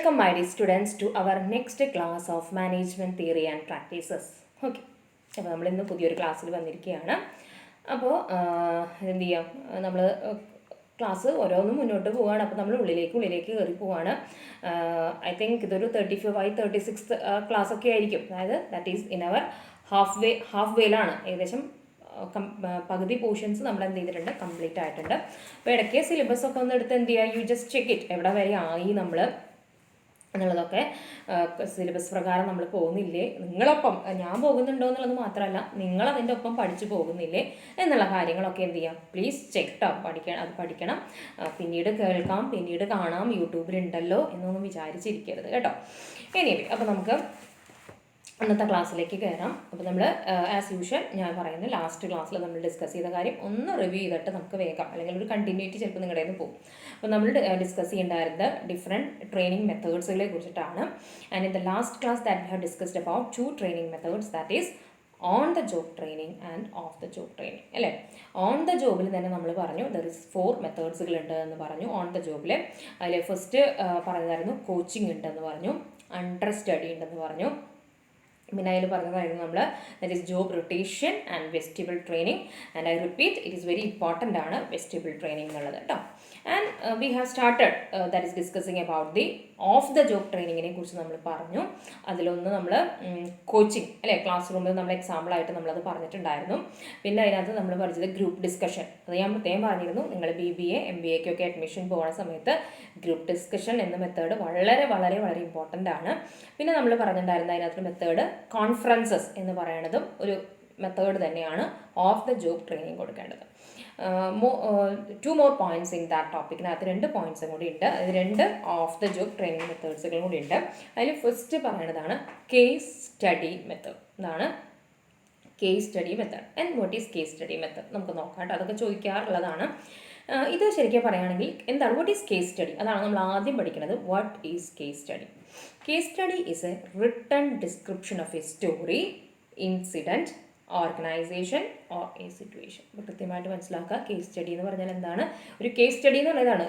Welcome my dear students to our next class of Management Theory and Practices. Okay. അപ്പോൾ നമ്മളിന്ന് പുതിയൊരു ക്ലാസ്സിൽ വന്നിരിക്കുകയാണ്. അപ്പോൾ എന്ത് ചെയ്യാം, നമ്മൾ ക്ലാസ് ഓരോന്നും മുന്നോട്ട് പോവുകയാണ്. അപ്പോൾ നമ്മൾ ഉള്ളിലേക്ക് കയറി പോവുകയാണ്. ഐ തിങ്ക് ഇതൊരു 35-36 ക്ലാസ്സൊക്കെ ആയിരിക്കും. അതായത് that is in our half വേയിലാണ്. ഏകദേശം പകുതി പോർഷൻസ് നമ്മൾ എന്ത് ചെയ്തിട്ടുണ്ട്, കംപ്ലീറ്റ് ആയിട്ടുണ്ട്. അപ്പോൾ ഇടയ്ക്ക് സിലബസ് ഒക്കെ ഒന്ന് എടുത്ത് എന്ത് ചെയ്യുക, യു ജസ്റ്റ് ചെക്ക് ഇറ്റ്, എവിടെ വരെ ആയി നമ്മൾ എന്നുള്ളതൊക്കെ. സിലബസ് പ്രകാരം നമ്മൾ പോകുന്നില്ലേ, നിങ്ങളൊപ്പം ഞാൻ പോകുന്നുണ്ടോ എന്നുള്ളത് മാത്രമല്ല, നിങ്ങളതിൻ്റെ ഒപ്പം പഠിച്ചു പോകുന്നില്ലേ എന്നുള്ള കാര്യങ്ങളൊക്കെ എന്ത് ചെയ്യാം, പ്ലീസ് ചെക്ക് ട്ടോ. അത് പഠിക്കണം, പിന്നീട് കേൾക്കാം, പിന്നീട് കാണാം, യൂട്യൂബിലുണ്ടല്ലോ എന്നൊന്നും വിചാരിച്ചിരിക്കരുത് കേട്ടോ. എനിവേ, അപ്പോൾ നമുക്ക് അന്നത്തെ ക്ലാസ്സിലേക്ക് കയറാം. അപ്പോൾ നമ്മൾ ആസ് യൂഷ്വൽ ഞാൻ പറയുന്ന ലാസ്റ്റ് ക്ലാസ്സിൽ നമ്മൾ ഡിസ്കസ് ചെയ്ത കാര്യം ഒന്ന് റിവ്യൂ ചെയ്തിട്ട് നമുക്ക് വേഗം, അല്ലെങ്കിൽ ഒരു കണ്ടിന്യൂറ്റി ചിലപ്പോൾ നിങ്ങളുടെ നിന്ന് പോകും. അപ്പോൾ നമ്മൾ ഡിസ്കസ് ചെയ്യേണ്ടായിരുന്നത് ഡിഫറെൻറ്റ് ട്രെയിനിങ് മെത്തേഡ്സുകളെ കുറിച്ചിട്ടാണ്. And in the last class that we have discussed about 2 training methods, that is on the job training and of the job training അല്ലേ. ഓൺ ദ ജോബിൽ തന്നെ നമ്മൾ പറഞ്ഞു ദർ ഇസ് 4 മെത്തേഡ്സുകളുണ്ട് എന്ന് പറഞ്ഞു. ഓൺ ദ ജോബിൽ അതിൽ first പറഞ്ഞതായിരുന്നു coaching ഉണ്ടെന്ന് പറഞ്ഞു, under study ഉണ്ടെന്ന് പറഞ്ഞു. പിന്നെ അതിൽ പറഞ്ഞതായിരുന്നു നമ്മൾ that is job rotation and vestibule training. And I repeat, it is very important ആണ് വെസ്റ്റിബിൾ ട്രെയിനിങ് എന്നുള്ളത് കേട്ടോ. And we have started that is discussing about the of the job ട്രെയിനിങ്ങിനെ കുറിച്ച് നമ്മൾ പറഞ്ഞു. അതിലൊന്ന് നമ്മൾ കോച്ചിങ് അല്ലേ, ക്ലാസ് റൂമിൽ നമ്മൾ എക്സാമ്പിളായിട്ട് നമ്മളത് പറഞ്ഞിട്ടുണ്ടായിരുന്നു. പിന്നെ അതിനകത്ത് നമ്മൾ പഠിച്ചത് ഗ്രൂപ്പ് ഡിസ്കഷൻ. അത് ഞാൻ പ്രത്യേകം പറഞ്ഞിരുന്നു, നിങ്ങൾ BBA MBA ക്കൊക്കെ അഡ്മിഷൻ പോകുന്ന സമയത്ത് ഗ്രൂപ്പ് ഡിസ്കഷൻ എന്ന മെത്തേഡ് വളരെ വളരെ വളരെ ഇമ്പോർട്ടൻ്റ് ആണ്. പിന്നെ നമ്മൾ പറഞ്ഞിട്ടുണ്ടായിരുന്ന അതിനകത്ത് മെത്തേഡ് കോൺഫറൻസസ് എന്ന് പറയുന്നതും ഒരു മെത്തേഡ് തന്നെയാണ് ഓഫ് ദ ജോബ് ട്രെയിനിങ് കൊടുക്കേണ്ടത്. 2 more points in that ടോപ്പിക്കിനകത്ത് 2 പോയിന്റ്സും കൂടി ഉണ്ട്. അത് 2 ഓഫ് ദ ജോബ് ട്രെയിനിങ് മെത്തേഡ്സുകളും കൂടി ഉണ്ട്. അതിൽ ഫസ്റ്റ് പറയുന്നതാണ് കേസ് സ്റ്റഡി മെത്തേഡ്. എന്താണ് case study method and what is case study method നമുക്ക് നോക്കാം കേട്ടോ. അതൊക്കെ ചോദിക്കാറുള്ളതാണ്. ഇത് ശരിക്കും പറയുകയാണെങ്കിൽ എന്താണ് വാട്ട് ഈസ് കേസ് സ്റ്റഡി, അതാണ് നമ്മൾ ആദ്യം പഠിക്കുന്നത്. What is case study? Case study is A written description of A story, incident, organisation or A situation. അപ്പോൾ കൃത്യമായിട്ട് മനസ്സിലാക്കുക, കേസ് സ്റ്റഡി എന്ന് പറഞ്ഞാൽ എന്താണ്. ഒരു കേസ് സ്റ്റഡി എന്ന് പറയുന്നതാണ്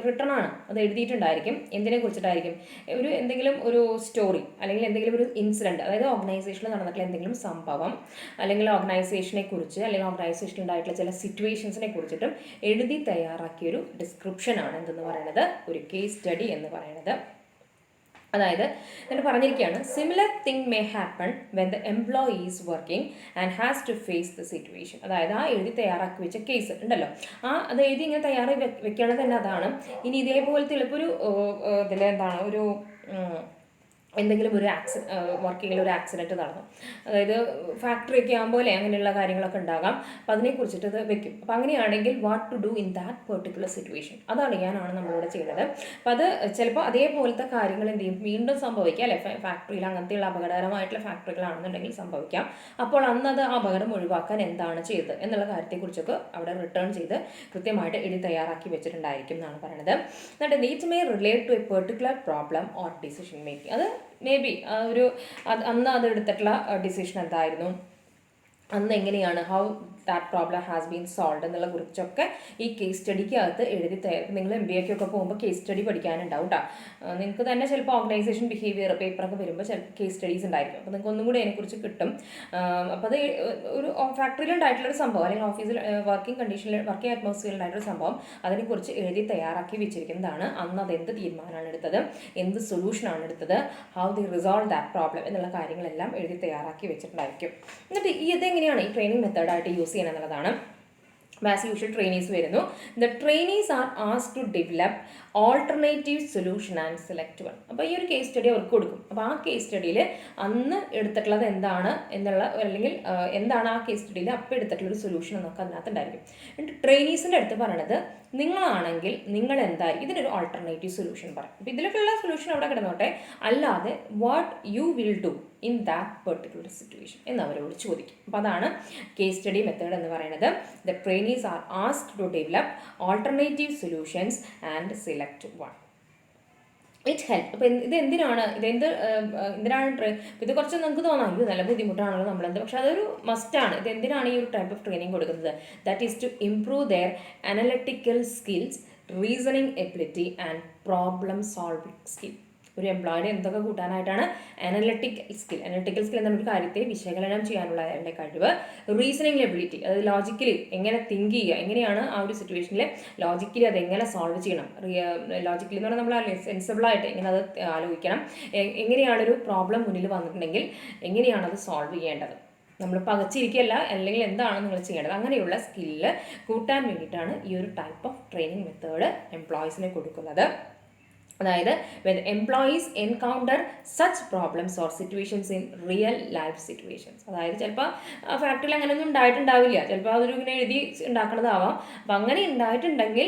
റിട്ടൺ ആണ്, അത് എഴുതിയിട്ടുണ്ടായിരിക്കും. എന്തിനെ കുറിച്ചിട്ടായിരിക്കും, എന്തെങ്കിലും ഒരു സ്റ്റോറി അല്ലെങ്കിൽ എന്തെങ്കിലും ഒരു ഇൻസിഡൻറ്റ്, അതായത് ഓർഗനൈസേഷനിൽ നടന്നിട്ടുള്ള എന്തെങ്കിലും സംഭവം അല്ലെങ്കിൽ ഓർഗനൈസേഷനെ കുറിച്ച് അല്ലെങ്കിൽ ഓർഗനൈസേഷനിൽ ഉണ്ടായിട്ടുള്ള ചില സിറ്റുവേഷൻസിനെ കുറിച്ചിട്ടും എഴുതി തയ്യാറാക്കിയൊരു ഡിസ്ക്രിപ്ഷനാണ് എന്തെന്ന് പറയുന്നത്, ഒരു കേസ് സ്റ്റഡി എന്ന് പറയുന്നത്. അതായത് എന്നിട്ട് പറഞ്ഞിരിക്കുകയാണ്, similar thing may happen when the employee is working and has to face the situation. അതായത് ആ എഴുതി തയ്യാറാക്കി വെച്ച കേസ് ഉണ്ടല്ലോ, അത് എഴുതി ഇങ്ങനെ തയ്യാറാക്കി വെക്കണത് തന്നെ അതാണ്. ഇനി ഇതേപോലത്തെ ഇപ്പോൾ ഇതിലെന്താണ് എന്തെങ്കിലും ഒരു വർക്കിങ്ങിൽ ഒരു ആക്സിഡൻറ്റ് നടന്നു, അതായത് ഫാക്ടറി ഒക്കെ ആകുമ്പോൾ അങ്ങനെയുള്ള കാര്യങ്ങളൊക്കെ ഉണ്ടാകാം. അപ്പോൾ അതിനെക്കുറിച്ചിട്ട് അത് വെക്കും. അപ്പോൾ അങ്ങനെയാണെങ്കിൽ what to do in that particular situation, അത് അറിയാനാണ് നമ്മളിവിടെ ചെയ്യുന്നത്. അപ്പോൾ അത് ചിലപ്പോൾ അതേപോലത്തെ കാര്യങ്ങൾ എന്ത് ചെയ്യും, വീണ്ടും സംഭവിക്കാം അല്ലേ. ഫാക്ടറിയിൽ അങ്ങനത്തെയുള്ള അപകടകരമായിട്ടുള്ള ഫാക്ടറികളാണെന്നുണ്ടെങ്കിൽ സംഭവിക്കാം. അപ്പോൾ അന്നത് ആ അപകടം ഒഴിവാക്കാൻ എന്താണ് ചെയ്തത് എന്നുള്ള കാര്യത്തെക്കുറിച്ചൊക്കെ അവിടെ റിട്ടേൺ ചെയ്ത് കൃത്യമായിട്ട് എഴുതി തയ്യാറാക്കി വെച്ചിട്ടുണ്ടായിരിക്കും എന്നാണ് പറയുന്നത്. എന്നിട്ട് neat may relate to a particular problem or decision making. അത് മേ ബി അന്ന് അത് എടുത്തിട്ടുള്ള ഡിസിഷൻ എന്തായിരുന്നു, അന്ന് എങ്ങനെയാണ്, how that problem has been solve എന്നുള്ള കുറിച്ചൊക്കെ ഈ കേസ് സ്റ്റഡിക്ക് അകത്ത് എഴുതി തയ്യാറാക്കും. നിങ്ങൾ MBA ക്കൊക്കെ പോകുമ്പോൾ കേസ് സ്റ്റഡി പഠിക്കാനുണ്ടാവും കേട്ടോ. നിങ്ങൾക്ക് തന്നെ ചിലപ്പോൾ ഓർഗനൈസേഷൻ ബിഹേവിയർ പേപ്പറൊക്കെ വരുമ്പോൾ ചിലപ്പോൾ കേസ് സ്റ്റഡീസ് ഉണ്ടായിരിക്കും. അപ്പോൾ നിങ്ങൾക്ക് ഒന്നും കൂടി അതിനെക്കുറിച്ച് കിട്ടും. അപ്പോൾ അത് ഒരു ഫാക്ടറിയിലുണ്ടായിട്ടുള്ളൊരു സംഭവം അല്ലെങ്കിൽ ഓഫീസിൽ വർക്കിംഗ് അറ്റ്മോസ്ഫിയറിൽ ഉണ്ടായിട്ടൊരു സംഭവം, അതിനെക്കുറിച്ച് എഴുതി തയ്യാറാക്കി വെച്ചിരിക്കുന്നതാണ്. അന്ന് അത് എന്ത് തീരുമാനമാണ് എടുത്തത്, എന്ത് സൊല്യൂഷനാണ് എടുത്തത്, how the resolve that problem എന്നുള്ള കാര്യങ്ങളെല്ലാം എഴുതി തയ്യാറാക്കി വെച്ചിട്ടുണ്ടായിരിക്കും. എന്നിട്ട് ഇതെങ്ങനെയാണ് ഈ ട്രെയിനിങ് മെത്തേഡായിട്ട് യൂസ് ചെയ്യണം എന്നുള്ളതാണ്. ആസ് യൂഷ്വൽ ട്രെയിനീസ് വരുന്നു. The trainees are asked to develop alternative solution and select one. അപ്പോൾ ഈ ഒരു കേസ് സ്റ്റഡി അവർക്ക് കൊടുക്കും. അപ്പോൾ ആ കേസ് സ്റ്റഡിയിൽ അന്ന് എടുത്തിട്ടുള്ളത് എന്താണ് എന്നുള്ള, അല്ലെങ്കിൽ എന്താണ് ആ കേസ് സ്റ്റഡിയിൽ അപ്പോൾ എടുത്തിട്ടുള്ളൊരു സൊല്യൂഷൻ എന്നൊക്കെ അതിനകത്ത് ഉണ്ടായിരിക്കും. എന്നിട്ട് ട്രെയിനീസിൻ്റെ അടുത്ത് പറയണത്, നിങ്ങളാണെങ്കിൽ നിങ്ങൾ എന്തായിരിക്കും ഇതിനൊരു ഓൾട്ടർനേറ്റീവ് സൊല്യൂഷൻ പറയും. അപ്പോൾ ഇതിലേക്കുള്ള സൊല്യൂഷൻ അവിടെ കിടന്നോട്ടെ, അല്ലാതെ what you will do in that particular situation എന്ന് അവരോട് ചോദിക്കും. അപ്പോൾ അതാണ് കേസ് സ്റ്റഡി മെത്തേഡ് എന്ന് പറയുന്നത്. The trainees are asked to develop alternative solutions and select one. It help. അപ്പോൾ എന്തിനാണ് ഇത് കുറച്ച് നിങ്ങൾക്ക് തോന്നാം ഇത് നല്ല ബുദ്ധിമുട്ടാണല്ലോ നമ്മളെന്ത്, പക്ഷെ അതൊരു മസ്റ്റാണ്. എന്തിനാണ് ഈ ഒരു ടൈപ്പ് ഓഫ് ട്രെയിനിങ് കൊടുക്കുന്നത്, that is to improve their analytical skills, reasoning ability and problem solving skill. ഒരു എംപ്ലോയിയുടെ എന്തൊക്കെ കൂട്ടാനായിട്ടാണ് അനലിറ്റിക്കൽ സ്കിൽ എന്നൊരു കാര്യത്തെ വിശകലനം ചെയ്യാനുള്ള അയാളുടെ കഴിവ്, റീസണിങ് എബിലിറ്റി, അതായത് ലോജിക്കലി എങ്ങനെ തിങ്ക് ചെയ്യുക, എങ്ങനെയാണ് ആ ഒരു സിറ്റുവേഷനിൽ ലോജിക്കലി അത് എങ്ങനെ സോൾവ് ചെയ്യണം, ലോജിക്കലി എന്ന് പറഞ്ഞാൽ നമ്മൾ സെൻസിബിളായിട്ട് എങ്ങനെ അത് ആലോചിക്കണം, എങ്ങനെയാണൊരു പ്രോബ്ലം മുന്നിൽ വന്നിട്ടുണ്ടെങ്കിൽ എങ്ങനെയാണ് അത് സോൾവ് ചെയ്യേണ്ടത്, നമ്മൾ പകച്ചിരിക്കുകയല്ല, അല്ലെങ്കിൽ എന്താണ് നിങ്ങൾ ചെയ്യേണ്ടത്, അങ്ങനെയുള്ള സ്കില്ല് കൂട്ടാൻ വേണ്ടിയിട്ടാണ് ഈ ഒരു ടൈപ്പ് ഓഫ് ട്രെയിനിങ് മെത്തേഡ് എംപ്ലോയീസിനെ കൊടുക്കുന്നത്. അതായത് when employees encounter such problems or situations in real life situations, അതായത് ചിലപ്പോൾ ഫാക്ടറിയിൽ അങ്ങനെയൊന്നും ഉണ്ടായിട്ടുണ്ടാവില്ല, ചിലപ്പോൾ അതൊരു ഇങ്ങനെ എഴുതി ഉണ്ടാക്കുന്നതാവാം. അപ്പം അങ്ങനെ ഉണ്ടായിട്ടുണ്ടെങ്കിൽ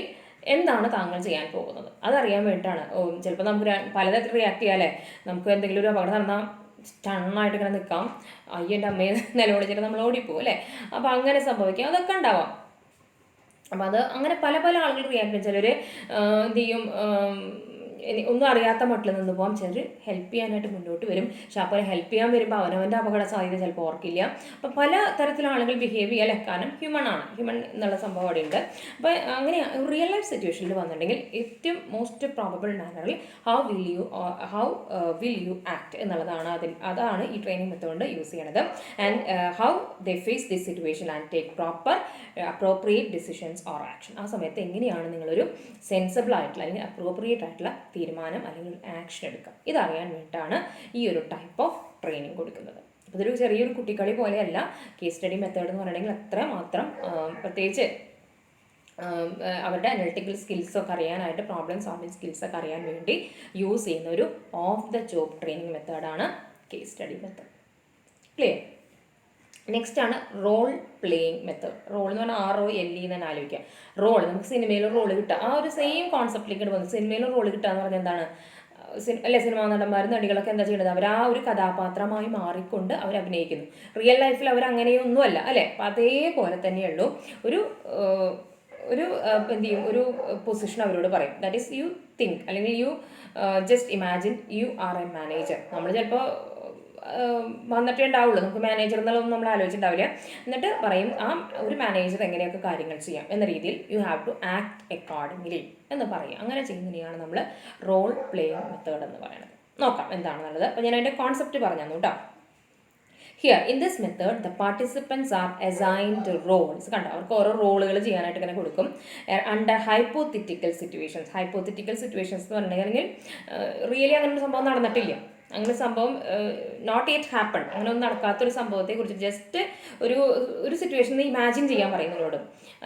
എന്താണ് താങ്കൾ ചെയ്യാൻ പോകുന്നത് അതറിയാൻ വേണ്ടിയിട്ടാണ്. ചിലപ്പോൾ നമുക്ക് പലതരത്തിൽ റിയാക്ട് ചെയ്യാമല്ലേ, നമുക്ക് എന്തെങ്കിലും ഒരു അപകടം നടന്നാൽ സ്റ്റണ്ണായിട്ട് ഇങ്ങനെ നിൽക്കാം, അയ്യൻ്റെ അമ്മയെ നിലവിളിച്ചിട്ട് നമ്മൾ ഓടിപ്പോകും അല്ലേ, അപ്പോൾ അങ്ങനെ സംഭവിക്കാം, അതൊക്കെ ഉണ്ടാവാം. അപ്പം അത് അങ്ങനെ പല പല ആളുകൾ റിയാക്ട് ചെയ്യും. ചിലർ എന്ത് ചെയ്യും, ഒന്നും അറിയാത്ത മട്ടിൽ നിന്ന് പോകാം, ചിലർ ഹെൽപ്പ് ചെയ്യാനായിട്ട് മുന്നോട്ട് വരും. പക്ഷെ അപ്പോൾ ഹെൽപ്പ് ചെയ്യാൻ വരുമ്പോൾ അവനവൻ്റെ അപകട സാധ്യത ചിലപ്പോൾ ഓർക്കില്ല. അപ്പോൾ പല തരത്തിലുള്ള ആളുകൾ ബിഹേവ് ചെയ്യാൻ, കാരണം ഹ്യൂമൺ എന്നുള്ള സംഭവം അവിടെ ഉണ്ട്. അപ്പോൾ അങ്ങനെ റിയൽ ലൈഫ് സിറ്റുവേഷനിൽ വന്നിട്ടുണ്ടെങ്കിൽ ഏറ്റവും മോസ്റ്റ് പ്രോബബിൾ മാനറിൽ ഹൗ വിൽ യു ആക്ട് എന്നുള്ളതാണ് അതാണ് ഈ ട്രെയിനിങ് മെത്തേഡ് യൂസ് ചെയ്യണത്. And how they face this situation and take proper appropriate decisions or action. ആ സമയത്ത് എങ്ങനെയാണ് നിങ്ങളൊരു സെൻസിബിൾ ആയിട്ടുള്ള അല്ലെങ്കിൽ അപ്രോപ്രിയേറ്റ് ആയിട്ടുള്ള തീരുമാനം അല്ലെങ്കിൽ ഒരു ആക്ഷൻ എടുക്കുക, ഇതറിയാൻ വേണ്ടിയിട്ടാണ് ഈ ഒരു ടൈപ്പ് ഓഫ് ട്രെയിനിങ് കൊടുക്കുന്നത്. അപ്പോൾ ഇതൊരു ചെറിയൊരു കുട്ടിക്കളി പോലെയല്ല. കേസ് സ്റ്റഡി മെത്തേഡ് എന്ന് പറഞ്ഞിട്ടുണ്ടെങ്കിൽ അത്രമാത്രം പ്രത്യേകിച്ച് അവരുടെ അനലിറ്റിക്കൽ സ്കിൽസൊക്കെ അറിയാനായിട്ട്, പ്രോബ്ലം സോൾവിങ് സ്കിൽസൊക്കെ അറിയാൻ വേണ്ടി യൂസ് ചെയ്യുന്ന ഒരു ഓഫ് ദ ജോബ് ട്രെയിനിങ് മെത്തേഡാണ് case study method. Clear? Next ആണ് റോൾ പ്ലേയിങ് മെത്തേഡ്. റോൾ എന്ന് പറഞ്ഞാൽ ROLE എന്ന് തന്നെ ആലോചിക്കുക. റോൾ നമുക്ക് സിനിമയിലും റോൾ കിട്ടുക, ആ ഒരു സെയിം കോൺസെപ്റ്റിലേക്ക് വന്നു. സിനിമയിലും റോൾ കിട്ടുക എന്ന് പറഞ്ഞാൽ എന്താണ്, അല്ലെ, സിനിമാ നടന്മാരും നടികളൊക്കെ എന്താ ചെയ്യുന്നത്, അവർ ആ ഒരു കഥാപാത്രമായി മാറിക്കൊണ്ട് അവർ അഭിനയിക്കുന്നു. റിയൽ ലൈഫിൽ അവർ അങ്ങനെയൊന്നുമല്ല അല്ലേ. അപ്പം അതേപോലെ തന്നെയുള്ളൂ ഒരു എന്ത് ചെയ്യും, ഒരു പൊസിഷൻ അവരോട് പറയും, ദാറ്റ് ഈസ് യു തിങ്ക്, അല്ലെങ്കിൽ you just imagine you are A manager. നമ്മൾ ചിലപ്പോൾ വന്നിട്ടേ ഉണ്ടാവുള്ളൂ, നമുക്ക് മാനേജർ എന്നുള്ളതൊന്നും നമ്മൾ ആലോചിച്ചിട്ടുണ്ടാവില്ല. എന്നിട്ട് പറയും ആ ഒരു മാനേജർ എങ്ങനെയൊക്കെ കാര്യങ്ങൾ ചെയ്യാം എന്ന രീതിയിൽ you have to act accordingly എന്ന് പറയും. അങ്ങനെ ചെയ്യുന്നതിനെയാണ് നമ്മൾ റോൾ പ്ലേയിങ് മെത്തേഡ് എന്ന് പറയുന്നത്. നോക്കാം എന്താണെന്നുള്ളത്. അപ്പോൾ ഞാൻ അതിൻ്റെ കോൺസെപ്റ്റ് പറഞ്ഞു തന്നു കേട്ടോ. Here in this method the participants are assigned roles. കണ്ടോ, അവർക്ക് ഓരോ റോളുകൾ ചെയ്യാനായിട്ട് ഇങ്ങനെ കൊടുക്കും. അണ്ടർ ഹൈപ്പോത്തിറ്റിക്കൽ സിറ്റുവേഷൻസ് എന്ന് പറഞ്ഞിട്ടുണ്ടെങ്കിൽ റിയലി അങ്ങനെ ഒരു സംഭവം നടന്നിട്ടില്ല, അങ്ങനെ സംഭവം നോട്ട് യെറ്റ് ഹാപ്പൺ, അങ്ങനെ ഒന്നും നടക്കാത്തൊരു സംഭവത്തെക്കുറിച്ച് ജസ്റ്റ് ഒരു സിറ്റുവേഷൻ ഇമാജിൻ ചെയ്യാൻ പറയും നിങ്ങളോട്.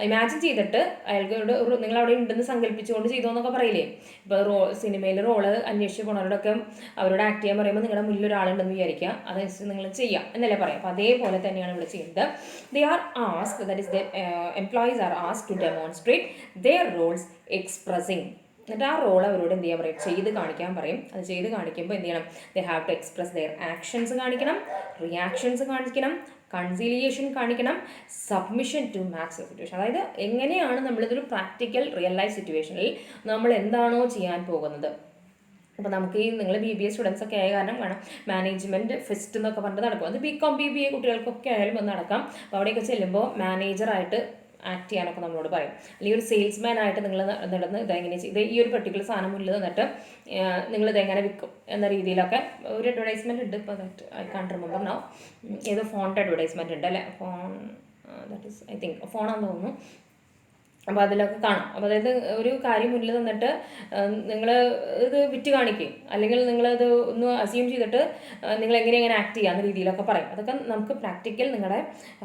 ഇമാജിൻ ചെയ്തിട്ട് അയാൾക്ക് നിങ്ങൾ അവിടെ ഉണ്ടെന്ന് സങ്കല്പിച്ചുകൊണ്ട് ചെയ്തോന്നൊക്കെ പറയില്ലേ. ഇപ്പോൾ സിനിമയിൽ റോള് അന്വേഷിച്ച് പോണവരോടൊക്കെ അവരോട് ആക്ട് ചെയ്യാൻ പറയുമ്പോൾ നിങ്ങളുടെ മുന്നിൽ ഒരാളുണ്ടെന്ന് വിചാരിക്കുക, അതനുസരിച്ച് നിങ്ങൾ ചെയ്യാം എന്നല്ലേ പറയാം. അപ്പോൾ അതേപോലെ തന്നെയാണ് ഇവിടെ ചെയ്യുന്നത്. They are asked, that is the employees are asked to demonstrate their roles expressing. എന്നിട്ട് ആ റോൾ അവരോട് എന്ത് ചെയ്യാൻ പറയും, ചെയ്ത് കാണിക്കാൻ പറയും. അത് ചെയ്ത് കാണിക്കുമ്പോൾ എന്ത് ചെയ്യണം, they have to express their actions കാണിക്കണം, റിയാക്ഷൻസ് കാണിക്കണം, കൺസീലിയേഷൻ കാണിക്കണം, സബ്മിഷൻ ടു മാക്സ് സിറ്റുവേഷൻ. അതായത് എങ്ങനെയാണ് നമ്മളിതൊരു പ്രാക്ടിക്കൽ റിയൽ ലൈഫ് സിറ്റുവേഷനിൽ നമ്മൾ എന്താണോ ചെയ്യാൻ പോകുന്നത്. അപ്പോൾ നമുക്ക് ഈ നിങ്ങൾ BBA സ്റ്റുഡൻസ് ഒക്കെ ആയ കാരണം വേണം മാനേജ്മെൻറ്റ് ഫെസ്റ്റ് എന്നൊക്കെ പറഞ്ഞിട്ട് നടക്കും. അത് BCom BBA കുട്ടികൾക്കൊക്കെ ആയാലും വന്ന് നടക്കാം. അപ്പോൾ അവിടെയൊക്കെ ചെല്ലുമ്പോൾ മാനേജറായിട്ട് ആക്ട് ചെയ്യാനൊക്കെ നമ്മളോട് പറയും. അല്ലെങ്കിൽ ഒരു സെയിൽസ്മാൻ ആയിട്ട് നിങ്ങൾ നടന്ന് ഇതെങ്ങനെ ഇത് ഈ ഒരു പെർട്ടിക്കുലർ സാധനം മുന്നിൽ നിന്നിട്ട് നിങ്ങളിതെങ്ങനെ വിൽക്കും എന്ന രീതിയിലൊക്കെ ഒരു അഡ്വർടൈസ്മെൻറ്റ് ഉണ്ട്. ഇപ്പോൾ that I can remember now, ഏതോ ഫോണിൻ്റെ അഡ്വർടൈസ്മെൻറ്റ് ഉണ്ട് അല്ലേ, ദാറ്റ് ഈസ് ഐ തിങ്ക് ഫോണാണെന്ന് തോന്നുന്നു. അപ്പോൾ അതിലൊക്കെ കാണാം. അപ്പോൾ അതായത് ഒരു കാര്യം മുന്നിൽ നിന്നിട്ട് നിങ്ങൾ ഇത് വിറ്റ് കാണിക്കും, അല്ലെങ്കിൽ നിങ്ങളത് ഒന്ന് അസ്യൂം ചെയ്തിട്ട് നിങ്ങൾ എങ്ങനെ ആക്ട് ചെയ്യുക എന്ന രീതിയിലൊക്കെ പറയും. അതൊക്കെ നമുക്ക് പ്രാക്ടിക്കൽ നിങ്ങളുടെ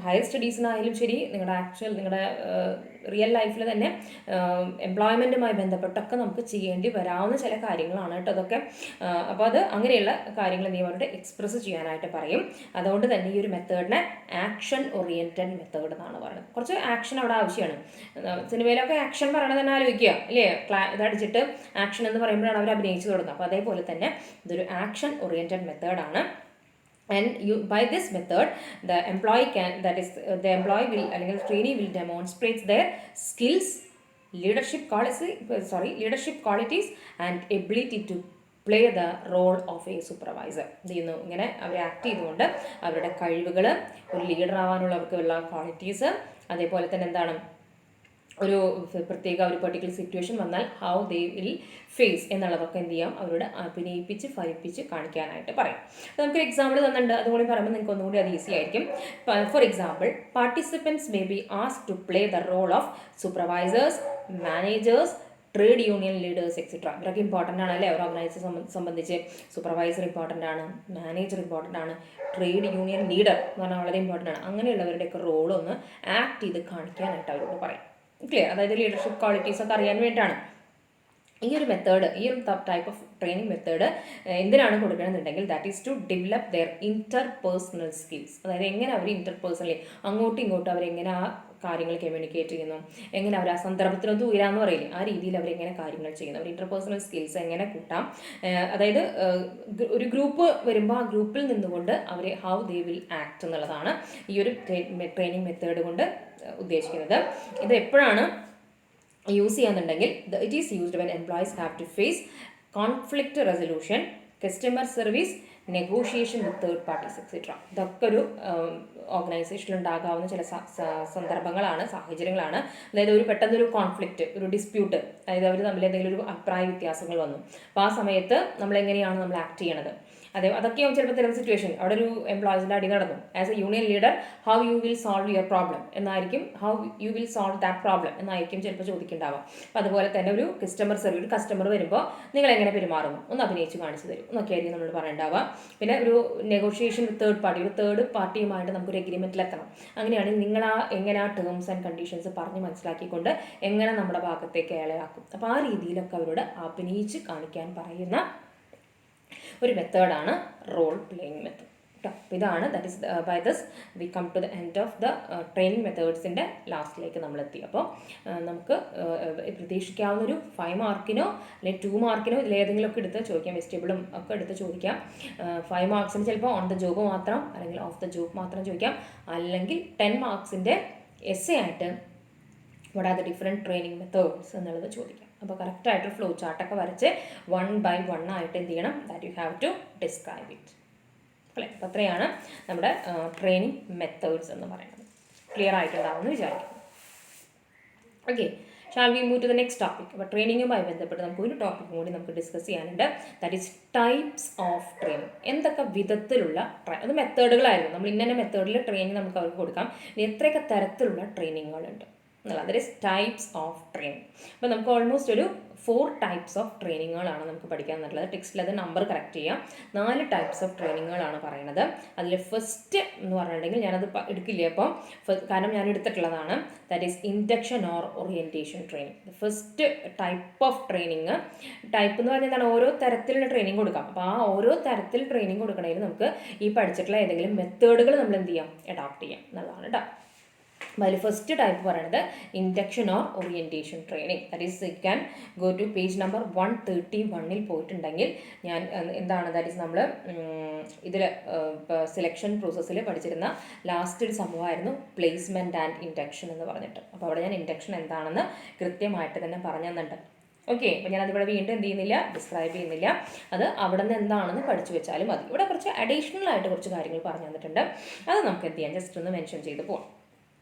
ഹയർ സ്റ്റഡീസിനായാലും ശരി, നിങ്ങളുടെ റിയൽ ലൈഫിൽ തന്നെ എംപ്ലോയ്മെൻറ്റുമായി ബന്ധപ്പെട്ടൊക്കെ നമുക്ക് ചെയ്യേണ്ടി വരാവുന്ന ചില കാര്യങ്ങളാണ് കേട്ടോ അതൊക്കെ. അപ്പോൾ അത് അങ്ങനെയുള്ള കാര്യങ്ങൾ നീ അവരുടെ എക്സ്പ്രസ് ചെയ്യാനായിട്ട് പറയും. അതുകൊണ്ട് തന്നെ ഈ ഒരു മെത്തേഡിനെ ആക്ഷൻ ഓറിയൻറ്റഡ് മെത്തേഡ് എന്നാണ് പറയുന്നത്. കുറച്ച് ആക്ഷൻ അവിടെ ആവശ്യമാണ്. സിനിമയിലൊക്കെ ആക്ഷൻ പറയണത് തന്നെ ആലോചിക്കുക അല്ലേ, ഇതടിച്ചിട്ട് ആക്ഷൻ എന്ന് പറയുമ്പോഴാണ് അവർ അഭിനയിച്ചു തുടങ്ങുന്നത്. അപ്പോൾ അതേപോലെ തന്നെ ഇതൊരു ആക്ഷൻ ഓറിയൻറ്റഡ് മെത്തേഡാണ്. And by this method the employee will അല്ലെങ്കിൽ trainee will demonstrate their skills, leadership qualities and ability to play the role of a supervisor. ഇങ്ങനെ അവർ ആക്ട് ചെയ്തുകൊണ്ട് അവരുടെ കഴിവുകൾ, ഒരു ലീഡർ ആവാനുള്ള അവർക്കുള്ള ക്വാളിറ്റീസ്, അതേപോലെ തന്നെ എന്താണ് ഒരു പ്രത്യേക ഒരു പെർട്ടിക്കുലർ സിറ്റുവേഷൻ വന്നാൽ ഹൗ ദേ വിൽ ഫേസ് എന്നുള്ളതൊക്കെ എന്ത് ചെയ്യാം അവരോട് അഭിനയിപ്പിച്ച് ഫലിപ്പിച്ച് കാണിക്കാനായിട്ട് പറയാം. നമുക്കൊരു എക്സാമ്പിൾ തന്നിട്ടുണ്ട്, അതുകൂടി പറയുമ്പോൾ നിങ്ങൾക്ക് ഒന്നുകൂടി അത് ഈസി ആയിരിക്കും. For example, participants may be asked to play the role of supervisors, managers, trade union leaders etcetera. ഇവരൊക്കെ ഇമ്പോർട്ടൻ്റ് ആണ് അല്ലേ, ഒരു ഓർഗനൈസേഷൻ സംബന്ധിച്ച്. സൂപ്പർവൈസർ ഇമ്പോർട്ടൻ്റ് ആണ്, മാനേജർ ഇമ്പോർട്ടൻ്റ് ആണ്, ട്രേഡ് യൂണിയൻ ലീഡർ എന്ന് പറഞ്ഞാൽ വളരെ ഇമ്പോർട്ടൻ്റ് ആണ്. അങ്ങനെയുള്ളവരുടെയൊക്കെ റോളൊന്ന് ആക്ട് ചെയ്ത് കാണിക്കാനായിട്ട് അവരോട് പറയും. ക്ലിയർ? അതായത് ലീഡർഷിപ്പ് ക്വാളിറ്റീസ് ഒക്കെ അറിയാൻ വേണ്ടിയിട്ടാണ്. ഈ ഒരു മെത്തേഡ്, ഈ ഒരു ടൈപ്പ് ഓഫ് ട്രെയിനിങ് മെത്തേഡ് എന്തിനാണ് കൊടുക്കണമെന്നുണ്ടെങ്കിൽ that is to develop their interpersonal skills. അതായത് എങ്ങനെ അവർ ഇൻ്റർപേഴ്സണലി അങ്ങോട്ടും ഇങ്ങോട്ടും അവരെങ്ങനെ ആ കാര്യങ്ങൾ കമ്മ്യൂണിക്കേറ്റ് ചെയ്യുന്നു, എങ്ങനെ അവർ ആ സന്ദർഭത്തിലൊന്നും ഉയരാന്ന് പറയില്ലേ, ആ രീതിയിൽ അവരെങ്ങനെ കാര്യങ്ങൾ ചെയ്യുന്നു, അവർ ഇൻ്റർപേഴ്സണൽ സ്കിൽസ് എങ്ങനെ കൂട്ടാം. അതായത് ഒരു ഗ്രൂപ്പ് വരുമ്പോൾ ആ ഗ്രൂപ്പിൽ നിന്നുകൊണ്ട് അവർ ഹൗ ദേ വിൽ ആക്ട് എന്നുള്ളതാണ് ഈ ഒരു ട്രെയിനിങ് മെത്തേഡ് കൊണ്ട് ഉദ്ദേശിക്കുന്നത്. ഇത് എപ്പോഴാണ് യൂസ് ചെയ്യാന്നുണ്ടെങ്കിൽ it is used when employees have to face conflict resolution, customer service, negotiation with third parties etcetera. ഇതൊക്കെ ഒരു ഓർഗനൈസേഷനിൽ ഉണ്ടാകാവുന്ന ചില സന്ദർഭങ്ങളാണ്, സാഹചര്യങ്ങളാണ്. അതായത് ഒരു പെട്ടെന്നൊരു കോൺഫ്ലിക്റ്റ്, ഒരു ഡിസ്പ്യൂട്ട്, അതായത് അവർ തമ്മിൽ എന്തെങ്കിലും ഒരു അഭിപ്രായ വ്യത്യാസങ്ങൾ വന്നു. അപ്പോൾ ആ സമയത്ത് നമ്മളെങ്ങനെയാണ് നമ്മൾ ആക്ട് ചെയ്യണത്, അതൊക്കെയാവും ചിലപ്പോൾ ചില സിറ്റുവേഷൻ. അവിടെ ഒരു എംപ്ലോയീസിൻ്റെ അടി നടന്നു. As a union leader how you will solve your problem എന്നായിരിക്കും, how you will solve that problem എന്നായിരിക്കും ചിലപ്പോൾ ചോദിക്കുന്നുണ്ടാവാം. അപ്പോൾ അതുപോലെ തന്നെ ഒരു കസ്റ്റമർ സർവീസ്, ഒരു കസ്റ്റമർ വരുമ്പോൾ നിങ്ങൾ എങ്ങനെ പെരുമാറുന്നു ഒന്ന് അഭിനയിച്ച് കാണിച്ചു തരും എന്നൊക്കെയായിരിക്കും നമ്മൾ പറയേണ്ടാവുക. പിന്നെ ഒരു നെഗോഷിയേഷൻ വിത്ത് തേർഡ് പാർട്ടി, ഒരു തേർഡ് പാർട്ടിയുമായിട്ട് നമുക്കൊരു എഗ്രിമെൻറ്റിലെത്തണം. അങ്ങനെയാണെങ്കിൽ നിങ്ങൾ എങ്ങനെ ആ ടേംസ് ആൻഡ് കണ്ടീഷൻസ് പറഞ്ഞ് മനസ്സിലാക്കിക്കൊണ്ട് എങ്ങനെ നമ്മുടെ ഭാഗത്തേക്ക് അയാളെയാക്കും. അപ്പോൾ ആ രീതിയിലൊക്കെ അവരോട് അഭിനയിച്ച് കാണിക്കാൻ പറയുന്ന ഒരു മെത്തേഡാണ് റോൾ പ്ലേയിങ് മെത്തേഡ് കേട്ടോ. ഇതാണ് that is by this we come to the end of the training മെത്തേഡ്സിൻ്റെ ലാസ്റ്റിലേക്ക് നമ്മളെത്തി. അപ്പോൾ നമുക്ക് പ്രതീക്ഷിക്കാവുന്ന ഒരു 5 മാർക്കിനോ അല്ലെങ്കിൽ 2 മാർക്കിനോ ഇതിലേതെങ്കിലുമൊക്കെ എടുത്ത് ചോദിക്കാം, വെജിറ്റബിളും ഒക്കെ എടുത്ത് ചോദിക്കാം. 5 മാർക്സിന് ചിലപ്പോൾ ഓൺ ദ ജോബ് മാത്രം അല്ലെങ്കിൽ ഓഫ് ദ ജോബ് മാത്രം ചോദിക്കാം, അല്ലെങ്കിൽ 10 മാർക്സിൻ്റെ എസ്സേ ആയിട്ട് what are the different training methods എന്നുള്ളത് ചോദിക്കാം. അപ്പോൾ കറക്റ്റായിട്ട് ഫ്ലോ ചാർട്ടൊക്കെ വരച്ച് 1 by 1 ആയിട്ട് എന്ത് ചെയ്യണം, that you have to describe it. അല്ലേ? അപ്പോൾ അത്രയാണ് നമ്മുടെ ട്രെയിനിങ് മെത്തേഡ്സ് എന്ന് പറയുന്നത്. ക്ലിയർ ആയിട്ടുണ്ടാവുമെന്ന് വിചാരിക്കുന്നു. Okay, shall we move to the next topic. അപ്പോൾ ട്രെയിനിങ്ങുമായി ബന്ധപ്പെട്ട് നമുക്ക് ഒരു ടോപ്പിക് കൂടി നമുക്ക് ഡിസ്കസ് ചെയ്യാനുണ്ട്. That is types of training. എന്തൊക്കെ വിധത്തിലുള്ള അത് മെത്തേഡുകളായിരുന്നു, നമ്മൾ ഇന്ന മെത്തേഡിൽ ട്രെയിനിങ് നമുക്ക് അവർക്ക് കൊടുക്കാം. എത്രയൊക്കെ തരത്തിലുള്ള ട്രെയിനിങ്ങുകളുണ്ട് എന്നുള്ളത്. That is types of training. അപ്പോൾ നമുക്ക് ഓൾമോസ്റ്റ് ഒരു 4 ടൈപ്സ് ഓഫ് ട്രെയിനിങ്ങുകളാണ് നമുക്ക് പഠിക്കാൻ എന്നുള്ളത്. ടെക്സ്റ്റിൽ അത് നമ്പർ കറക്റ്റ് ചെയ്യാം. 4 ടൈപ്സ് ഓഫ് ട്രെയിനിങ്ങുകളാണ് പറയുന്നത്. അതിൽ ഫസ്റ്റ് എന്ന് പറഞ്ഞിട്ടുണ്ടെങ്കിൽ ഞാനത് എടുക്കില്ല അപ്പോൾ, കാരണം ഞാൻ എടുത്തിട്ടുള്ളതാണ്. That is induction or orientation training. First type of training, type എന്ന് പറഞ്ഞാൽ എന്താണ്, ഓരോ തരത്തിലുള്ള ട്രെയിനിങ് കൊടുക്കാം. അപ്പോൾ ആ ഓരോ തരത്തിൽ ട്രെയിനിങ് കൊടുക്കണമെങ്കിൽ നമുക്ക് ഈ പഠിച്ചിട്ടുള്ള ഏതെങ്കിലും മെത്തേഡുകൾ നമ്മൾ എന്ത് ചെയ്യാം, അഡോപ്റ്റ് ചെയ്യാം എന്നുള്ളതാണ് കേട്ടോ. അതിൽ ഫസ്റ്റ് ടൈപ്പ് പറയുന്നത് induction or orientation training. That is you can go to page number 131 പോയിട്ടുണ്ടെങ്കിൽ ഞാൻ എന്താണ് ദാറ്റ് ഈസ് നമ്മൾ ഇതിൽ സെലക്ഷൻ പ്രോസസ്സിൽ പഠിച്ചിരുന്ന ലാസ്റ്റ് ഒരു സംഭവമായിരുന്നു പ്ലേസ്മെൻറ്റ് ആൻഡ് ഇൻഡക്ഷൻ എന്ന് പറഞ്ഞിട്ട്. അപ്പോൾ അവിടെ ഞാൻ ഇൻഡക്ഷൻ എന്താണെന്ന് കൃത്യമായിട്ട് തന്നെ പറഞ്ഞു തന്നിട്ടുണ്ട്. ഓക്കെ, അപ്പോൾ ഞാനതിവിടെ വീണ്ടും എന്ത് ചെയ്യുന്നില്ല, ഡിസ്ക്രൈബ് ചെയ്യുന്നില്ല. അത് അവിടെ നിന്ന് എന്താണെന്ന് പഠിച്ചു വെച്ചാലും മതി. ഇവിടെ കുറച്ച് അഡീഷണൽ ആയിട്ട് കുറച്ച് കാര്യങ്ങൾ പറഞ്ഞു തന്നിട്ടുണ്ട്. അത് നമുക്ക് എന്ത് ചെയ്യാം, ജസ്റ്റ് ഒന്ന് മെൻഷൻ ചെയ്ത് പോകാം.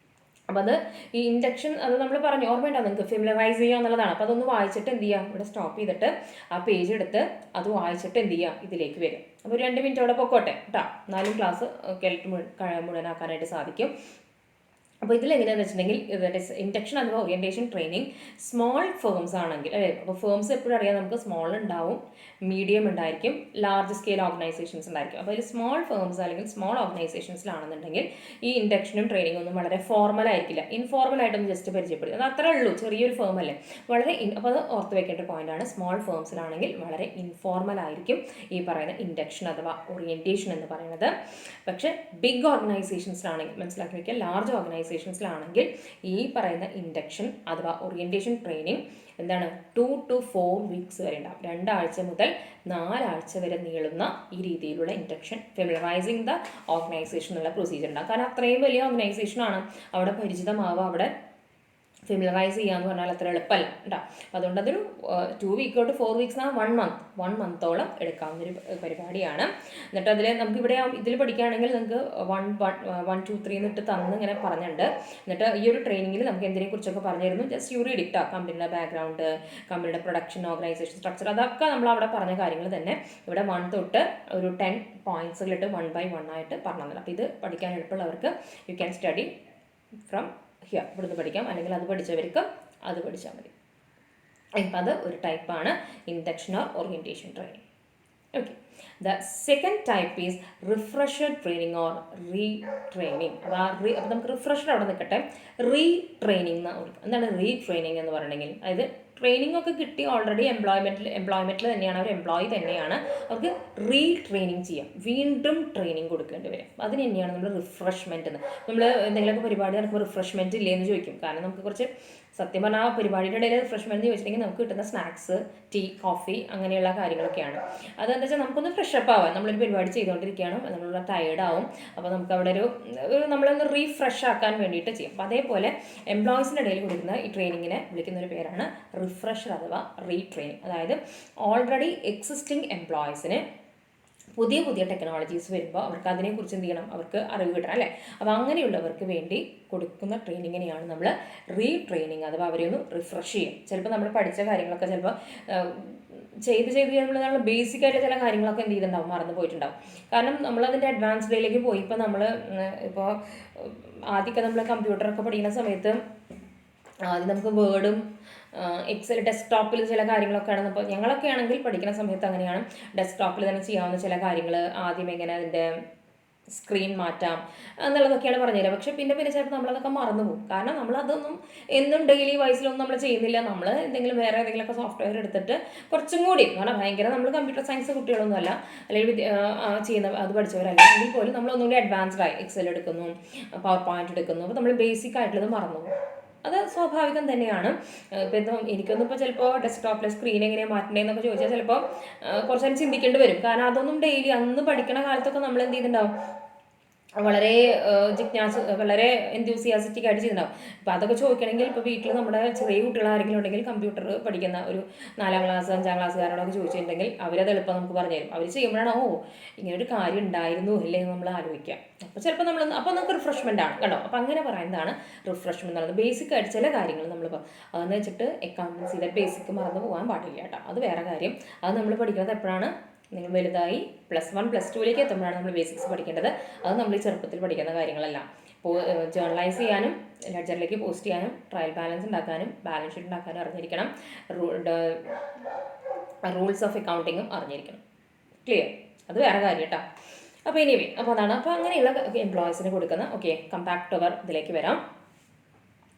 അപ്പോൾ അത് ഈ ഇൻഡക്ഷൻ അത് നമ്മൾ പറഞ്ഞു ഓർമ്മയുണ്ടോ നിങ്ങൾക്ക്, ഫെമിലറൈസ് ചെയ്യുക എന്നുള്ളതാണ്. അപ്പോൾ അതൊന്ന് വായിച്ചിട്ട് എന്ത് ചെയ്യുക, ഇവിടെ സ്റ്റോപ്പ് ചെയ്തിട്ട് ആ പേജ് എടുത്ത് അത് വായിച്ചിട്ട് എന്ത് ചെയ്യുക, ഇതിലേക്ക് വരും. അപ്പോൾ 2 മിനിറ്റ് അവിടെ പൊക്കോട്ടെ കേട്ടോ, 4 ക്ലാസ് കേട്ടിട്ട് മുഴുവനാക്കാനായിട്ട് സാധിക്കും. അപ്പോൾ ഇതിലെങ്ങനെയാണെന്ന് വെച്ചിട്ടുണ്ടെങ്കിൽ ദാറ്റ് ഈസ് ഇൻഡക്ഷൻ അഥവാ ഓറിയൻറ്റേഷൻ ട്രെയിനിങ് സ്മോൾ ഫേംസ് ആണെങ്കിൽ, അല്ലേ? അപ്പോൾ ഫേംസ് എപ്പോഴും അറിയാം നമുക്ക്, സ്മോൾ ഉണ്ടാവും, മീഡിയം ഉണ്ടായിരിക്കും, ലാർജ് സ്കെയിൽ ഓർഗനൈസേഷൻസ് ഉണ്ടായിരിക്കും. അപ്പോൾ അതിൽ സ്മോൾ ഫേംസ് അല്ലെങ്കിൽ സ്മോൾ ഓർഗനൈസേഷൻസിലാണെന്നുണ്ടെങ്കിൽ ഈ ഇൻഡക്ഷനും ട്രെയിനിങ്ങും ഒന്നും വളരെ ഫോർമൽ ആയിരിക്കില്ല, ഇൻഫോർമൽ ആയിട്ടൊന്ന് ജസ്റ്റ് പരിചയപ്പെടും. അത് അത്രേ ഉള്ളൂ, ചെറിയൊരു ഫേം അല്ലേ, വളരെ അപ്പോൾ അത് ഓർത്ത് വെക്കേണ്ട പോയിന്റാണ്. സ്മോൾ ഫേംസിലാണെങ്കിൽ വളരെ ഇൻഫോർമൽ ആയിരിക്കും ഈ പറയുന്ന ഇൻഡക്ഷൻ അഥവാ ഓറിയൻറ്റേഷൻ എന്ന് പറയുന്നത്. പക്ഷേ ബിഗ് ഓർഗനൈസേഷൻസിലാണെങ്കിൽ മനസ്സിലാക്കി വയ്ക്കുക, ലാർജ് ഓർഗനൈസേഷൻസിലാണെങ്കിൽ ഈ പറയുന്ന ഇൻഡക്ഷൻ അഥവാ ഓറിയൻറ്റേഷൻ ട്രെയിനിങ് എന്താണ് 2 to 4 വീക്സ് വരെ ഉണ്ടാകും. 2 ആഴ്ച മുതൽ 4 ആഴ്ച വരെ നീളുന്ന ഈ രീതിയിലുള്ള ഇൻഡക്ഷൻ ഫെമിലറൈസിങ് ദ ഓർഗനൈസേഷൻ എന്നുള്ള പ്രൊസീജിയർ ഉണ്ടാകും. കാരണം അത്രയും വലിയ ഓർഗനൈസേഷനാണ്, അവിടെ പരിചിതമാവുക, അവിടെ ഫെമിലറൈസ് ചെയ്യാന്ന് പറഞ്ഞാൽ അത്ര എളുപ്പമല്ല കേട്ടോ. അപ്പോൾ അതുകൊണ്ട് അതൊരു 2 വീക്ക് തൊട്ട് 4 വീക്സ് 1 മന്തോളം എടുക്കാവുന്നൊരു പരിപാടിയാണ്. എന്നിട്ട് അതിൽ നമുക്ക് ഇവിടെ ഇതിൽ പഠിക്കുകയാണെങ്കിൽ നിങ്ങൾക്ക് 1 2 3 എന്നിട്ട് തന്ന് ഇങ്ങനെ പറഞ്ഞിട്ടുണ്ട്. എന്നിട്ട് ഈ ഒരു ട്രെയിനിങ്ങിൽ നമുക്ക് എന്തിനെ കുറിച്ചൊക്കെ പറഞ്ഞിരുന്നു, ജസ്റ്റ് യു റീഡ് ഇട്ടാ കമ്പനിയുടെ ബാക്ക്ഗ്രൗണ്ട്, കമ്പനിയുടെ പ്രൊഡക്ഷൻ, ഓർഗനൈസേഷൻ സ്ട്രക്ചർ, അതൊക്കെ നമ്മൾ അവിടെ പറഞ്ഞ കാര്യങ്ങൾ തന്നെ ഇവിടെ 1 തൊട്ട് ഒരു 10 പോയിന്റ്സുകളിട്ട് 1 by 1 ആയിട്ട് പറഞ്ഞത്. അപ്പോൾ ഇത് പഠിക്കാൻ എളുപ്പമുള്ളവർക്ക് you can study from here, ഇവിടുന്ന് പഠിക്കാം, അല്ലെങ്കിൽ അത് പഠിച്ചവർക്ക് അത് പഠിച്ചാൽ മതി. ഇപ്പം അത് ഒരു ടൈപ്പാണ് induction or orientation training. Okay, the second type is refresher training or retraining. അപ്പോൾ നമുക്ക് റിഫ്രഷർ അവിടെ നിൽക്കട്ടെ, റീട്രെയിനിങ് എന്താണ് റീട്രെയിനിങ് എന്ന് പറയണമെങ്കിൽ, അതായത് ട്രെയിനിങ് ഒക്കെ കിട്ടി ഓൾറെഡി എംപ്ലോയ്മെൻറ്റിൽ തന്നെയാണ്, അവർ എംപ്ലോയി തന്നെയാണ്, അവർക്ക് റീട്രെയിനിങ് ചെയ്യാം, വീണ്ടും ട്രെയിനിങ് കൊടുക്കേണ്ടി വരും. അതിന് തന്നെയാണ് നമ്മൾ റിഫ്രഷ്മെൻറ്റ് എന്ന്. നമ്മൾ എന്തെങ്കിലുമൊക്കെ പരിപാടി നടക്കുമ്പോൾ റിഫ്രഷ്മെൻറ്റ് ഇല്ലേന്ന് ചോദിക്കും. കാരണം നമുക്ക് കുറച്ച് സത്യം പറഞ്ഞാൽ ആ പരിപാടിയുടെ ഇടയിൽ റിഫ്രഷ്മെൻറ്റ് ചോദിച്ചിട്ടുണ്ടെങ്കിൽ നമുക്ക് കിട്ടുന്ന സ്നാക്സ്, ടീ, കോഫി അങ്ങനെയുള്ള കാര്യങ്ങളൊക്കെയാണ്. അതെന്താ വെച്ചാൽ നമുക്കൊന്ന് ഫ്രഷപ്പ് ആവാം. നമ്മളൊരു പരിപാടി ചെയ്തുകൊണ്ടിരിക്കുകയാണ്, നമ്മൾ ടയേർഡാവും, അപ്പോൾ നമുക്ക് അവിടെ നമ്മളൊന്ന് റീഫ്രഷ് ആക്കാൻ വേണ്ടിയിട്ട് ചെയ്യും. അപ്പോൾ അതേപോലെ എംപ്ലോയീസിൻ്റെ ഇടയിൽ കൊടുക്കുന്ന ഈ ട്രെയിനിങ്ങിനെ വിളിക്കുന്ന ഒരു പേരാണ് റിഫ്രഷർ അഥവാ റീട്രെയിനിങ്. അതായത് ഓൾറെഡി എക്സിസ്റ്റിംഗ് എംപ്ലോയീസിന് പുതിയ ടെക്നോളജീസ് വരുമ്പോൾ അവർക്ക് അതിനെക്കുറിച്ച് എന്ത് ചെയ്യണം, അവർക്ക് അറിവ് കിട്ടണം അല്ലേ. അപ്പോൾ അങ്ങനെയുള്ളവർക്ക് വേണ്ടി കൊടുക്കുന്ന ട്രെയിനിങ്ങിനെയാണ് നമ്മൾ റീട്രെയിനിങ് അഥവാ അവരെ ഒന്ന് റിഫ്രഷ് ചെയ്യും. ചിലപ്പോൾ നമ്മൾ പഠിച്ച കാര്യങ്ങളൊക്കെ ചിലപ്പോൾ ചെയ്ത് നമ്മൾ ബേസിക് ആയിട്ട് ചില കാര്യങ്ങളൊക്കെ എന്ത് ചെയ്തിട്ടുണ്ടാവും, മറന്നു പോയിട്ടുണ്ടാവും. കാരണം നമ്മളതിൻ്റെ അഡ്വാൻസ്ഡിലേക്ക് പോയി. ഇപ്പോൾ ആദ്യമൊക്കെ നമ്മൾ കമ്പ്യൂട്ടറൊക്കെ പഠിക്കുന്ന സമയത്ത് ആദ്യം നമുക്ക് വേർഡും എക്സൽ ഡെസ്ക്ടോപ്പിൽ ചില കാര്യങ്ങളൊക്കെയാണ്. അപ്പോൾ ഞങ്ങളൊക്കെ ആണെങ്കിൽ പഠിക്കുന്ന സമയത്ത് അങ്ങനെയാണ്, ഡെസ്ക്ടോപ്പിൽ തന്നെ ചെയ്യാവുന്ന ചില കാര്യങ്ങൾ, ആദ്യം എങ്ങനെ അതിൻ്റെ സ്ക്രീൻ മാറ്റാം എന്നുള്ളതൊക്കെയാണ് പറഞ്ഞുതരിക. പക്ഷെ പിന്നെ ചിലപ്പോൾ നമ്മളതൊക്കെ മറന്നു പോകും. കാരണം നമ്മളതൊന്നും എന്നും ഡെയിലി വൈസിലൊന്നും നമ്മൾ ചെയ്യുന്നില്ല. നമ്മൾ എന്തെങ്കിലും വേറെ ഏതെങ്കിലുമൊക്കെ സോഫ്റ്റ്വെയർ എടുത്തിട്ട് കുറച്ചും കൂടി, കാരണം ഭയങ്കര നമ്മൾ കമ്പ്യൂട്ടർ സയൻസ് കുട്ടികളൊന്നും അല്ല, അല്ലെങ്കിൽ അത് പഠിച്ചവരല്ല, എങ്കിൽ പോലും നമ്മളൊന്നുകൂടി അഡ്വാൻസ്ഡ് ആയി എക്സൽ എടുക്കുന്നു, പവർ പോയിന്റ് എടുക്കുന്നു. അപ്പോൾ നമ്മൾ ബേസിക് ആയിട്ടുള്ളത് മറന്നു പോകും. അത് സ്വാഭാവികം തന്നെയാണ്. ഇപ്പോൾ എനിക്കൊന്നും ഇപ്പോൾ ചിലപ്പോൾ ഡെസ്ക്ടോപ്പിലെ സ്ക്രീൻ എങ്ങനെയാണ് മാറ്റേണ്ടതെന്നൊക്കെ ചോദിച്ചാൽ ചിലപ്പോൾ കുറച്ച് നേരം ചിന്തിക്കേണ്ടി വരും. കാരണം അതൊന്നും ഡെയിലി അന്ന് പഠിക്കുന്ന കാലത്തൊക്കെ നമ്മൾ എന്ത് ചെയ്തിട്ടുണ്ടാവും, വളരെ വളരെ എൻതൂസിയാസ്റ്റിക് ആയിട്ട് ചെയ്തിട്ടുണ്ടാവും. അപ്പോൾ അതൊക്കെ ചോദിക്കണമെങ്കിൽ ഇപ്പോൾ വീട്ടിൽ നമ്മുടെ ചെറിയ കുട്ടികൾ ആരെങ്കിലും ഉണ്ടെങ്കിൽ കമ്പ്യൂട്ടർ പഠിക്കുന്ന ഒരു 4ാം ക്ലാസ് 5ാം ക്ലാസ്സുകാരോടൊക്കെ ചോദിച്ചിട്ടുണ്ടെങ്കിൽ അവരത് എളുപ്പം നമുക്ക് പറഞ്ഞു തരും. അവർ ചെയ്യുമ്പോഴാണ് ഇങ്ങനൊരു കാര്യം ഉണ്ടായിരുന്നു അല്ലേ നമ്മൾ ആലോചിക്കുക. അപ്പോൾ ചിലപ്പോൾ അപ്പോൾ നമുക്ക് റിഫ്രഷ്മെൻ്റ് ആണ് കേട്ടോ. അപ്പോൾ അങ്ങനെ പറയുന്നതാണ് റിഫ്രഷ്മെൻ്റ് എന്നുള്ളത്. ബേസിക് ആയിട്ട് ചില കാര്യങ്ങൾ നമ്മൾ അതെന്ന് വെച്ചിട്ട് അക്കൗണ്ടൻസിയുടെ ബേസിക് മറന്നു പോകാൻ പാടില്ല കേട്ടോ. അത് വേറെ കാര്യം. അത് നമ്മൾ പഠിക്കുന്നത് എപ്പോഴാണ്, നിങ്ങൾ വലുതായി +1 +2ലേക്ക് എത്തുമ്പോഴാണ് നമ്മൾ ബേസിക്സ് പഠിക്കേണ്ടത്. അത് നമ്മൾ ഈ ചെറുപ്പത്തിൽ പഠിക്കുന്ന കാര്യങ്ങളല്ല. ഇപ്പോൾ ജേർണലൈസ് ചെയ്യാനും ലെഡ്ജറിലേക്ക് പോസ്റ്റ് ചെയ്യാനും ട്രയൽ ബാലൻസ് ഉണ്ടാക്കാനും ബാലൻസ് ഷീറ്റ് ഉണ്ടാക്കാനും അറിഞ്ഞിരിക്കണം. റൂൾസ് ഓഫ് അക്കൗണ്ടിങ്ങും അറിഞ്ഞിരിക്കണം. ക്ലിയർ? അത് വേറെ കാര്യം കേട്ടോ. അപ്പോൾ എനിവേ, അപ്പോൾ അതാണ്. അപ്പോൾ അങ്ങനെയുള്ള എംപ്ലോയീസിന് കൊടുക്കുന്ന കമ്പാക്ട് അവർ ഇതിലേക്ക് വരാം.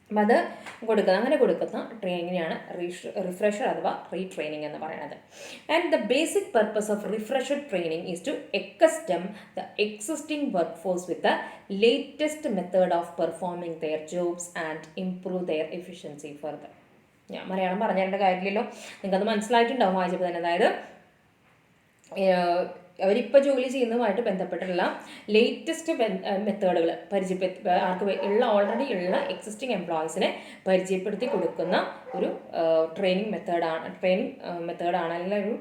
അപ്പം അത് അങ്ങനെ കൊടുക്കുന്ന ട്രെയിനിങ്ങിനെയാണ് റിഫ്രഷർ അഥവാ റീട്രെയിനിങ് എന്ന് പറയുന്നത്. And the basic purpose of refresher training is to accustom the existing work force with the latest method of performing their jobs and improve their efficiency further. ഞാൻ മലയാളം പറഞ്ഞു തരേണ്ട കാര്യമില്ലല്ലോ, നിങ്ങൾക്കത് മനസ്സിലായിട്ടുണ്ടാവും വായിച്ചപ്പോൾ തന്നെ. അതായത് അവരിപ്പോൾ ജോലി ചെയ്യുന്നതുമായിട്ട് ബന്ധപ്പെട്ടുള്ള ലേറ്റസ്റ്റ് മെത്തേഡുകൾ ഓൾറെഡി ഉള്ള എക്സിസ്റ്റിംഗ് എംപ്ലോയീസിനെ പരിചയപ്പെടുത്തി കൊടുക്കുന്ന ഒരു ട്രെയിനിങ് മെത്തേഡാണ് അല്ലെങ്കിൽ ഒരു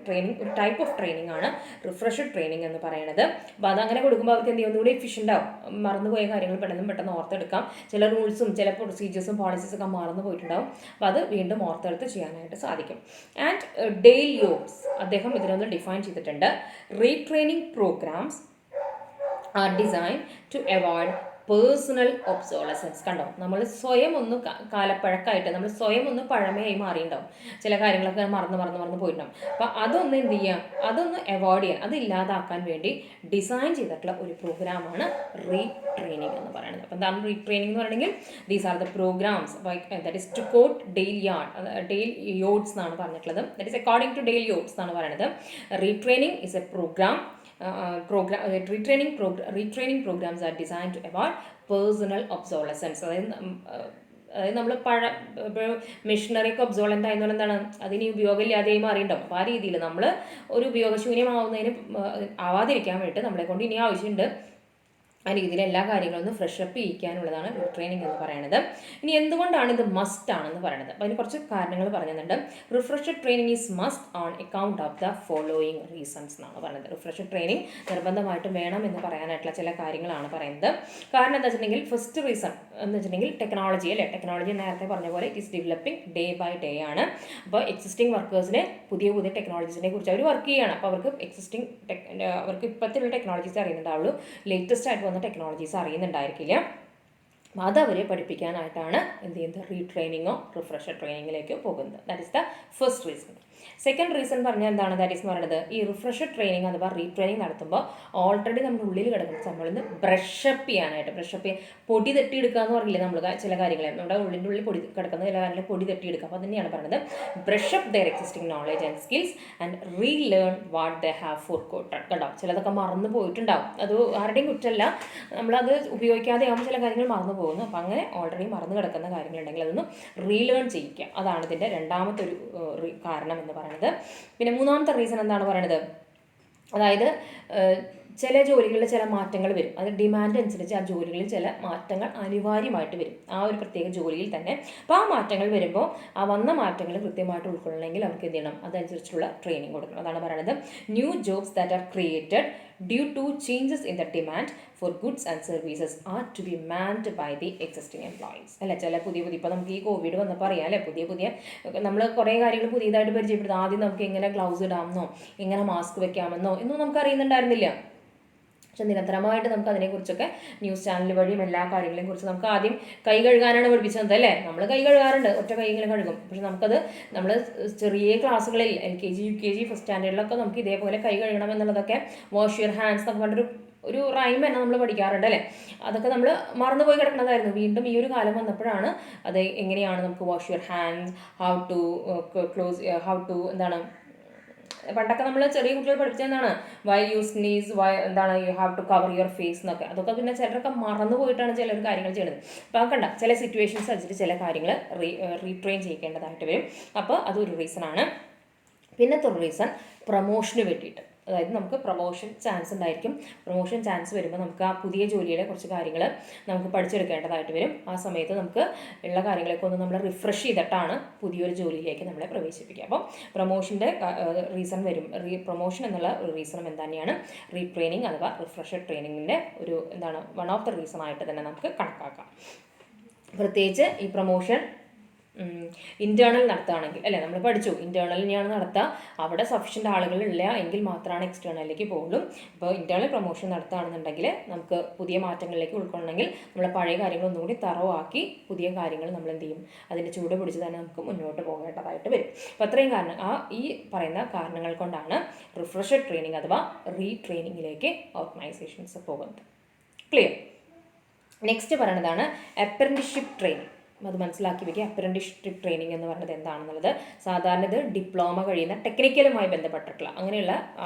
ടൈപ്പ് ഓഫ് ട്രെയിനിങ് ആണ് റിഫ്രഷർ ട്രെയിനിങ് എന്ന് പറയുന്നത്. അപ്പോൾ അതങ്ങനെ കൊടുക്കുമ്പോൾ അവർക്ക് എന്ത് ചെയ്യും, ഒന്നുകൂടി എഫിഷ്യൻ്റ് ആവും. മറന്നുപോയ കാര്യങ്ങൾ പെട്ടെന്ന് ഓർത്തെടുക്കാം. ചില റൂൾസും ചില പ്രൊസീജിയേഴ്സും പോളിസീസൊക്കെ മറന്നു പോയിട്ടുണ്ടാവും. അപ്പോൾ അത് വീണ്ടും ഓർത്തെടുത്ത് ചെയ്യാനായിട്ട് സാധിക്കും. ആൻഡ് ഡെയിൽ യോട്സ് അദ്ദേഹം ഇതിനൊന്ന് ഡിഫൈൻ ചെയ്തിട്ടുണ്ട്. Retraining programs are designed to avoid personal obsolescence. കണ്ടോ, നമ്മൾ സ്വയം ഒന്ന് കാലപ്പഴക്കമായിട്ട് നമ്മൾ സ്വയം ഒന്ന് പഴമയായി മാറിയിട്ടുണ്ടാവും. ചില കാര്യങ്ങളൊക്കെ മറന്ന് പോയിട്ടുണ്ടാവും. അപ്പോൾ അതൊന്ന് എന്ത് ചെയ്യാം, അതൊന്ന് അവോയ്ഡ് ചെയ്യാൻ, അത് ഇല്ലാതാക്കാൻ വേണ്ടി ഡിസൈൻ ചെയ്തിട്ടുള്ള ഒരു പ്രോഗ്രാമാണ് റീട്രെയിനിങ് എന്ന് പറയുന്നത്. അപ്പോൾ എന്താണ് റീട്രെയിനിങ് എന്ന് പറയുന്നത്? These are the programs that is to quote Dale Yoder's എന്നാണ് പറഞ്ഞിട്ടുള്ളത്. That is according to Dale Yoder's എന്നാണ് പറയുന്നത്. Retraining is a program. Retraining programs are designed to avoid personal obsolescence. അതായത് നമ്മൾ ഇപ്പോൾ മെഷീനറിക്ക് ഒബ്സോളൻ്റ് ആയെന്ന് പറഞ്ഞാൽ എന്താണ്, അതിന് ഉപയോഗമില്ലാതെയും മാറിയിട്ടുണ്ടാവും. അപ്പോൾ ആ രീതിയിൽ നമ്മൾ ഒരു ഉപയോഗശൂന്യമാവുന്നതിന് ആവാതിരിക്കാൻ വേണ്ടിയിട്ട് നമ്മളെ കൊണ്ട് ഇനി ആവശ്യമുണ്ട് ആ രീതിയിൽ എല്ലാ കാര്യങ്ങളും ഒന്ന് ഫ്രഷ് അപ്പ് ചെയ്യിക്കാനുള്ളതാണ് റീട്രെയിനിങ് എന്ന് പറയുന്നത്. ഇനി എന്തുകൊണ്ടാണ് ഇത് മസ്റ്റ് ആണെന്ന് പറയുന്നത്? അപ്പോൾ അതിന് കുറച്ച് കാരണങ്ങൾ പറയുന്നുണ്ട്. Refresher training is must on account of the following reasons എന്നാണ് പറയുന്നത്. റിഫ്രഷർ ട്രെയിനിങ് നിർബന്ധമായിട്ടും വേണം എന്ന് പറയാനായിട്ടുള്ള ചില കാര്യങ്ങളാണ് പറയുന്നത്. കാരണം എന്താ വെച്ചിട്ടുണ്ടെങ്കിൽ ഫസ്റ്റ് റീസൺ എന്ന് വെച്ചിട്ടുണ്ടെങ്കിൽ ടെക്നോളജി അല്ലേ. ടെക്നോളജി നേരത്തെ പറഞ്ഞ പോലെ it is developing day by day ആണ്. അപ്പോൾ എക്സിസ്റ്റിംഗ് വർക്കേഴ്സിന് പുതിയ പുതിയ ടെക്നോളജീസിനെ കുറിച്ച് അവർ വർക്ക് ചെയ്യുകയാണ്. അപ്പോൾ അവർക്ക് അവർക്ക് ഇപ്പോഴത്തെ ടെക്നോളജീസ് അറിയുന്നുണ്ടാവുള്ളൂ. ലേറ്റസ്റ്റ് ആയിട്ട് വന്ന ടെക്നോളജീസ് അറിയുന്നുണ്ടായിരിക്കില്ല. അതവരെ പഠിപ്പിക്കാനായിട്ടാണ് എന്ത് ചെയ്യുന്നത്? റീട്രെയിനിങ്ങോ റിഫ്രഷർ ട്രെയിനിങ്ങിലേക്ക് പോകുന്നത്. That is the first reason. Second reason പറഞ്ഞാൽ എന്താണ്? ദാറ്റ് ഈസ് എന്ന് പറയുന്നത് ഈ റിഫ്രഷർ ട്രെയിനിങ് അഥവാ റീട്രെയിനിങ് നടത്തുമ്പോൾ ഓൾറെഡി നമ്മുടെ ഉള്ളിൽ കിടക്കുന്ന നമ്മളിന്ന് ബ്രഷപ്പ് ചെയ്യാൻ പൊടി തട്ടിയെടുക്കുക എന്ന് പറയില്ലേ നമ്മൾ ചില കാര്യങ്ങൾ നമ്മുടെ ഉള്ളിൻ്റെ ഉള്ളിൽ പൊടി കിടക്കുന്ന ചില കാര്യങ്ങൾ പൊടി തട്ടിയെടുക്കുക. അപ്പോൾ തന്നെയാണ് പറയുന്നത് brush up their existing knowledge and skills and relearn what they have forgotten. കണ്ടോ, ചിലതൊക്കെ മറന്നു പോയിട്ടുണ്ടാവും. അത് ആരുടെയും കുറ്റമല്ല, നമ്മളത് ഉപയോഗിക്കാതെ ആകുമ്പോൾ ചില കാര്യങ്ങൾ മറന്നു പോകുന്നു. അപ്പോൾ അങ്ങനെ ഓൾറെഡി മറന്നു കിടക്കുന്ന കാര്യങ്ങളുണ്ടെങ്കിൽ അതൊന്ന് റീലേൺ ചെയ്യിക്കുക. അതാണ് ഇതിൻ്റെ രണ്ടാമത്തെ ഒരു കാരണം എന്ന് പറയുന്നത്. പിന്നെ മൂന്നാമത്തെ റീസൺ എന്താണ് പറയുന്നത്? അതായത് ചില ജോലികളിൽ ചില മാറ്റങ്ങൾ വരും. അത് ഡിമാൻഡ് അനുസരിച്ച് ആ ജോലികളിൽ ചില മാറ്റങ്ങൾ അനിവാര്യമായിട്ട് വരും, ആ ഒരു പ്രത്യേക ജോലിയിൽ തന്നെ. അപ്പോൾ ആ മാറ്റങ്ങൾ വരുമ്പോൾ ആ വന്ന മാറ്റങ്ങൾ കൃത്യമായിട്ട് ഉൾക്കൊള്ളണമെങ്കിൽ അവർക്ക് എന്ത് ചെയ്യണം? അതനുസരിച്ചുള്ള ട്രെയിനിങ് കൊടുക്കണം. അതാണ് പറയുന്നത് new jobs that are created due to changes in the demand for goods and services are to be manned by the existing employees. അല്ല, ചില പുതിയ ഇപ്പോൾ നമുക്ക് ഈ കോവിഡ് വന്നപ്പോൾ അറിയാം അല്ലേ, പുതിയ നമ്മൾ കുറേ കാര്യങ്ങൾ പുതിയതായിട്ട് പരിചയപ്പെടുത്തും. ആദ്യം നമുക്ക് എങ്ങനെ ഗ്ലൗസ് ഇടാമെന്നോ എങ്ങനെ മാസ്ക് വെക്കാമെന്നോ എന്നും നമുക്ക് അറിയുന്നുണ്ടായിരുന്നില്ല. പക്ഷെ നിരന്തരമായിട്ട് നമുക്ക് അതിനെക്കുറിച്ചൊക്കെ ന്യൂസ് ചാനൽ വഴിയും എല്ലാ കാര്യങ്ങളെയും കുറിച്ച് നമുക്ക് ആദ്യം കൈ കഴുകാനാണ് പഠിപ്പിച്ചത് അല്ലേ. നമ്മൾ കൈ കഴുകാറുണ്ട്, ഒറ്റ കൈ ഇങ്ങനെ കഴുകും. പക്ഷെ നമുക്കത് നമ്മൾ ചെറിയ ക്ലാസ്സുകളിൽ LKG UKG ഫസ്റ്റ് സ്റ്റാൻഡേർഡിലൊക്കെ നമുക്ക് ഇതേപോലെ കൈ കഴുകണം എന്നുള്ളതൊക്കെ വാഷ് യുവർ ഹാൻഡ്സ് എന്നൊക്കെ പറഞ്ഞൊരു റൈം തന്നെ നമ്മൾ പഠിക്കാറുണ്ട് അല്ലേ. അതൊക്കെ നമ്മൾ മറന്നുപോയി കിടക്കുന്നതായിരുന്നു. വീണ്ടും ഈ ഒരു കാലം വന്നപ്പോഴാണ് അത് എങ്ങനെയാണ് നമുക്ക് wash your hands, how to എന്താണ് പണ്ടൊക്കെ നമ്മൾ ചെറിയ കുട്ടികൾ പഠിച്ചതെന്നാണ് വൈ യു സ്നീസ്, എന്താണ് you have to cover your face എന്നൊക്കെ. അതൊക്കെ പിന്നെ ചിലരൊക്കെ മറന്നു പോയിട്ടാണ് ചിലർ കാര്യങ്ങൾ ചെയ്യുന്നത്. അപ്പോൾ അത് കണ്ട ചില സിറ്റുവേഷൻസ് അനുസരിച്ച് ചില കാര്യങ്ങൾ റീട്രെയിൻ ചെയ്യേണ്ടതായിട്ട് വരും. അപ്പോൾ അതൊരു റീസണാണ്. പിന്നത്തെ ഒരു റീസൺ പ്രൊമോഷന് വേണ്ടിയിട്ട്. അതായത് നമുക്ക് പ്രൊമോഷൻ ചാൻസ് ഉണ്ടായിരിക്കും. പ്രൊമോഷൻ ചാൻസ് വരുമ്പോൾ നമുക്ക് ആ പുതിയ ജോലിയുടെ കുറച്ച് കാര്യങ്ങൾ നമുക്ക് പഠിച്ചെടുക്കേണ്ടതായിട്ട് വരും. ആ സമയത്ത് നമുക്ക് ഉള്ള കാര്യങ്ങളൊക്കെ ഒന്ന് നമ്മൾ റിഫ്രഷ് ചെയ്തിട്ടാണ് പുതിയൊരു ജോലിയിലേക്ക് നമ്മളെ പ്രവേശിപ്പിക്കുക. അപ്പം പ്രൊമോഷൻ്റെ റീസൺ വരും. പ്രൊമോഷൻ എന്നുള്ള ഒരു റീസണും തന്നെയാണ് റീട്രെയിനിങ് അഥവാ റിഫ്രഷർ ട്രെയിനിങ്ങിൻ്റെ ഒരു വൺ ഓഫ് ദ റീസൺ ആയിട്ട് തന്നെ നമുക്ക് കണക്കാക്കാം. പ്രത്യേകിച്ച് ഈ പ്രൊമോഷൻ ഇൻറ്റേർണൽ നടത്തുകയാണെങ്കിൽ അല്ലേ, നമ്മൾ പഠിച്ചു ഇൻറ്റേർണലിനെയാണ് നടത്തുക. അവിടെ സഫീഷ്യൻ്റ് ആളുകളില്ല എങ്കിൽ മാത്രമാണ് എക്സ്റ്റേണലിലേക്ക് പോകുള്ളൂ. അപ്പോൾ ഇൻറ്റേർണൽ പ്രൊമോഷൻ നടത്തുകയാണെന്നുണ്ടെങ്കിൽ നമുക്ക് പുതിയ മാറ്റങ്ങളിലേക്ക് ഉൾക്കൊള്ളണമെങ്കിൽ നമ്മൾ പഴയ കാര്യങ്ങൾ ഒന്നുകൂടി തറവാക്കി പുതിയ കാര്യങ്ങൾ നമ്മൾ എന്ത് ചെയ്യും, അതിൻ്റെ ചൂട് പിടിച്ച് തന്നെ നമുക്ക് മുന്നോട്ട് പോകേണ്ടതായിട്ട് വരും. അപ്പോൾ അത്രയും ഈ പറയുന്ന കാരണങ്ങൾ കൊണ്ടാണ് റിഫ്രഷർ ട്രെയിനിങ് അഥവാ റീട്രെയിനിങ്ങിലേക്ക് ഓർഗനൈസേഷൻസ് പോകുന്നത്. ക്ലിയർ? നെക്സ്റ്റ് പറയുന്നതാണ് അപ്രന്റീസ്ഷിപ്പ് ട്രെയിനിങ്. അത് മനസ്സിലാക്കി വയ്ക്കുക. അപ്രന്റീസ്ഷിപ്പ് ട്രെയിനിങ് എന്ന് പറയുന്നത് എന്താണെന്നുള്ളത് സാധാരണ ഇത് ഡിപ്ലോമ കഴിയുന്ന ടെക്നിക്കലുമായി ബന്ധപ്പെട്ടിട്ടുള്ള അങ്ങനെയുള്ള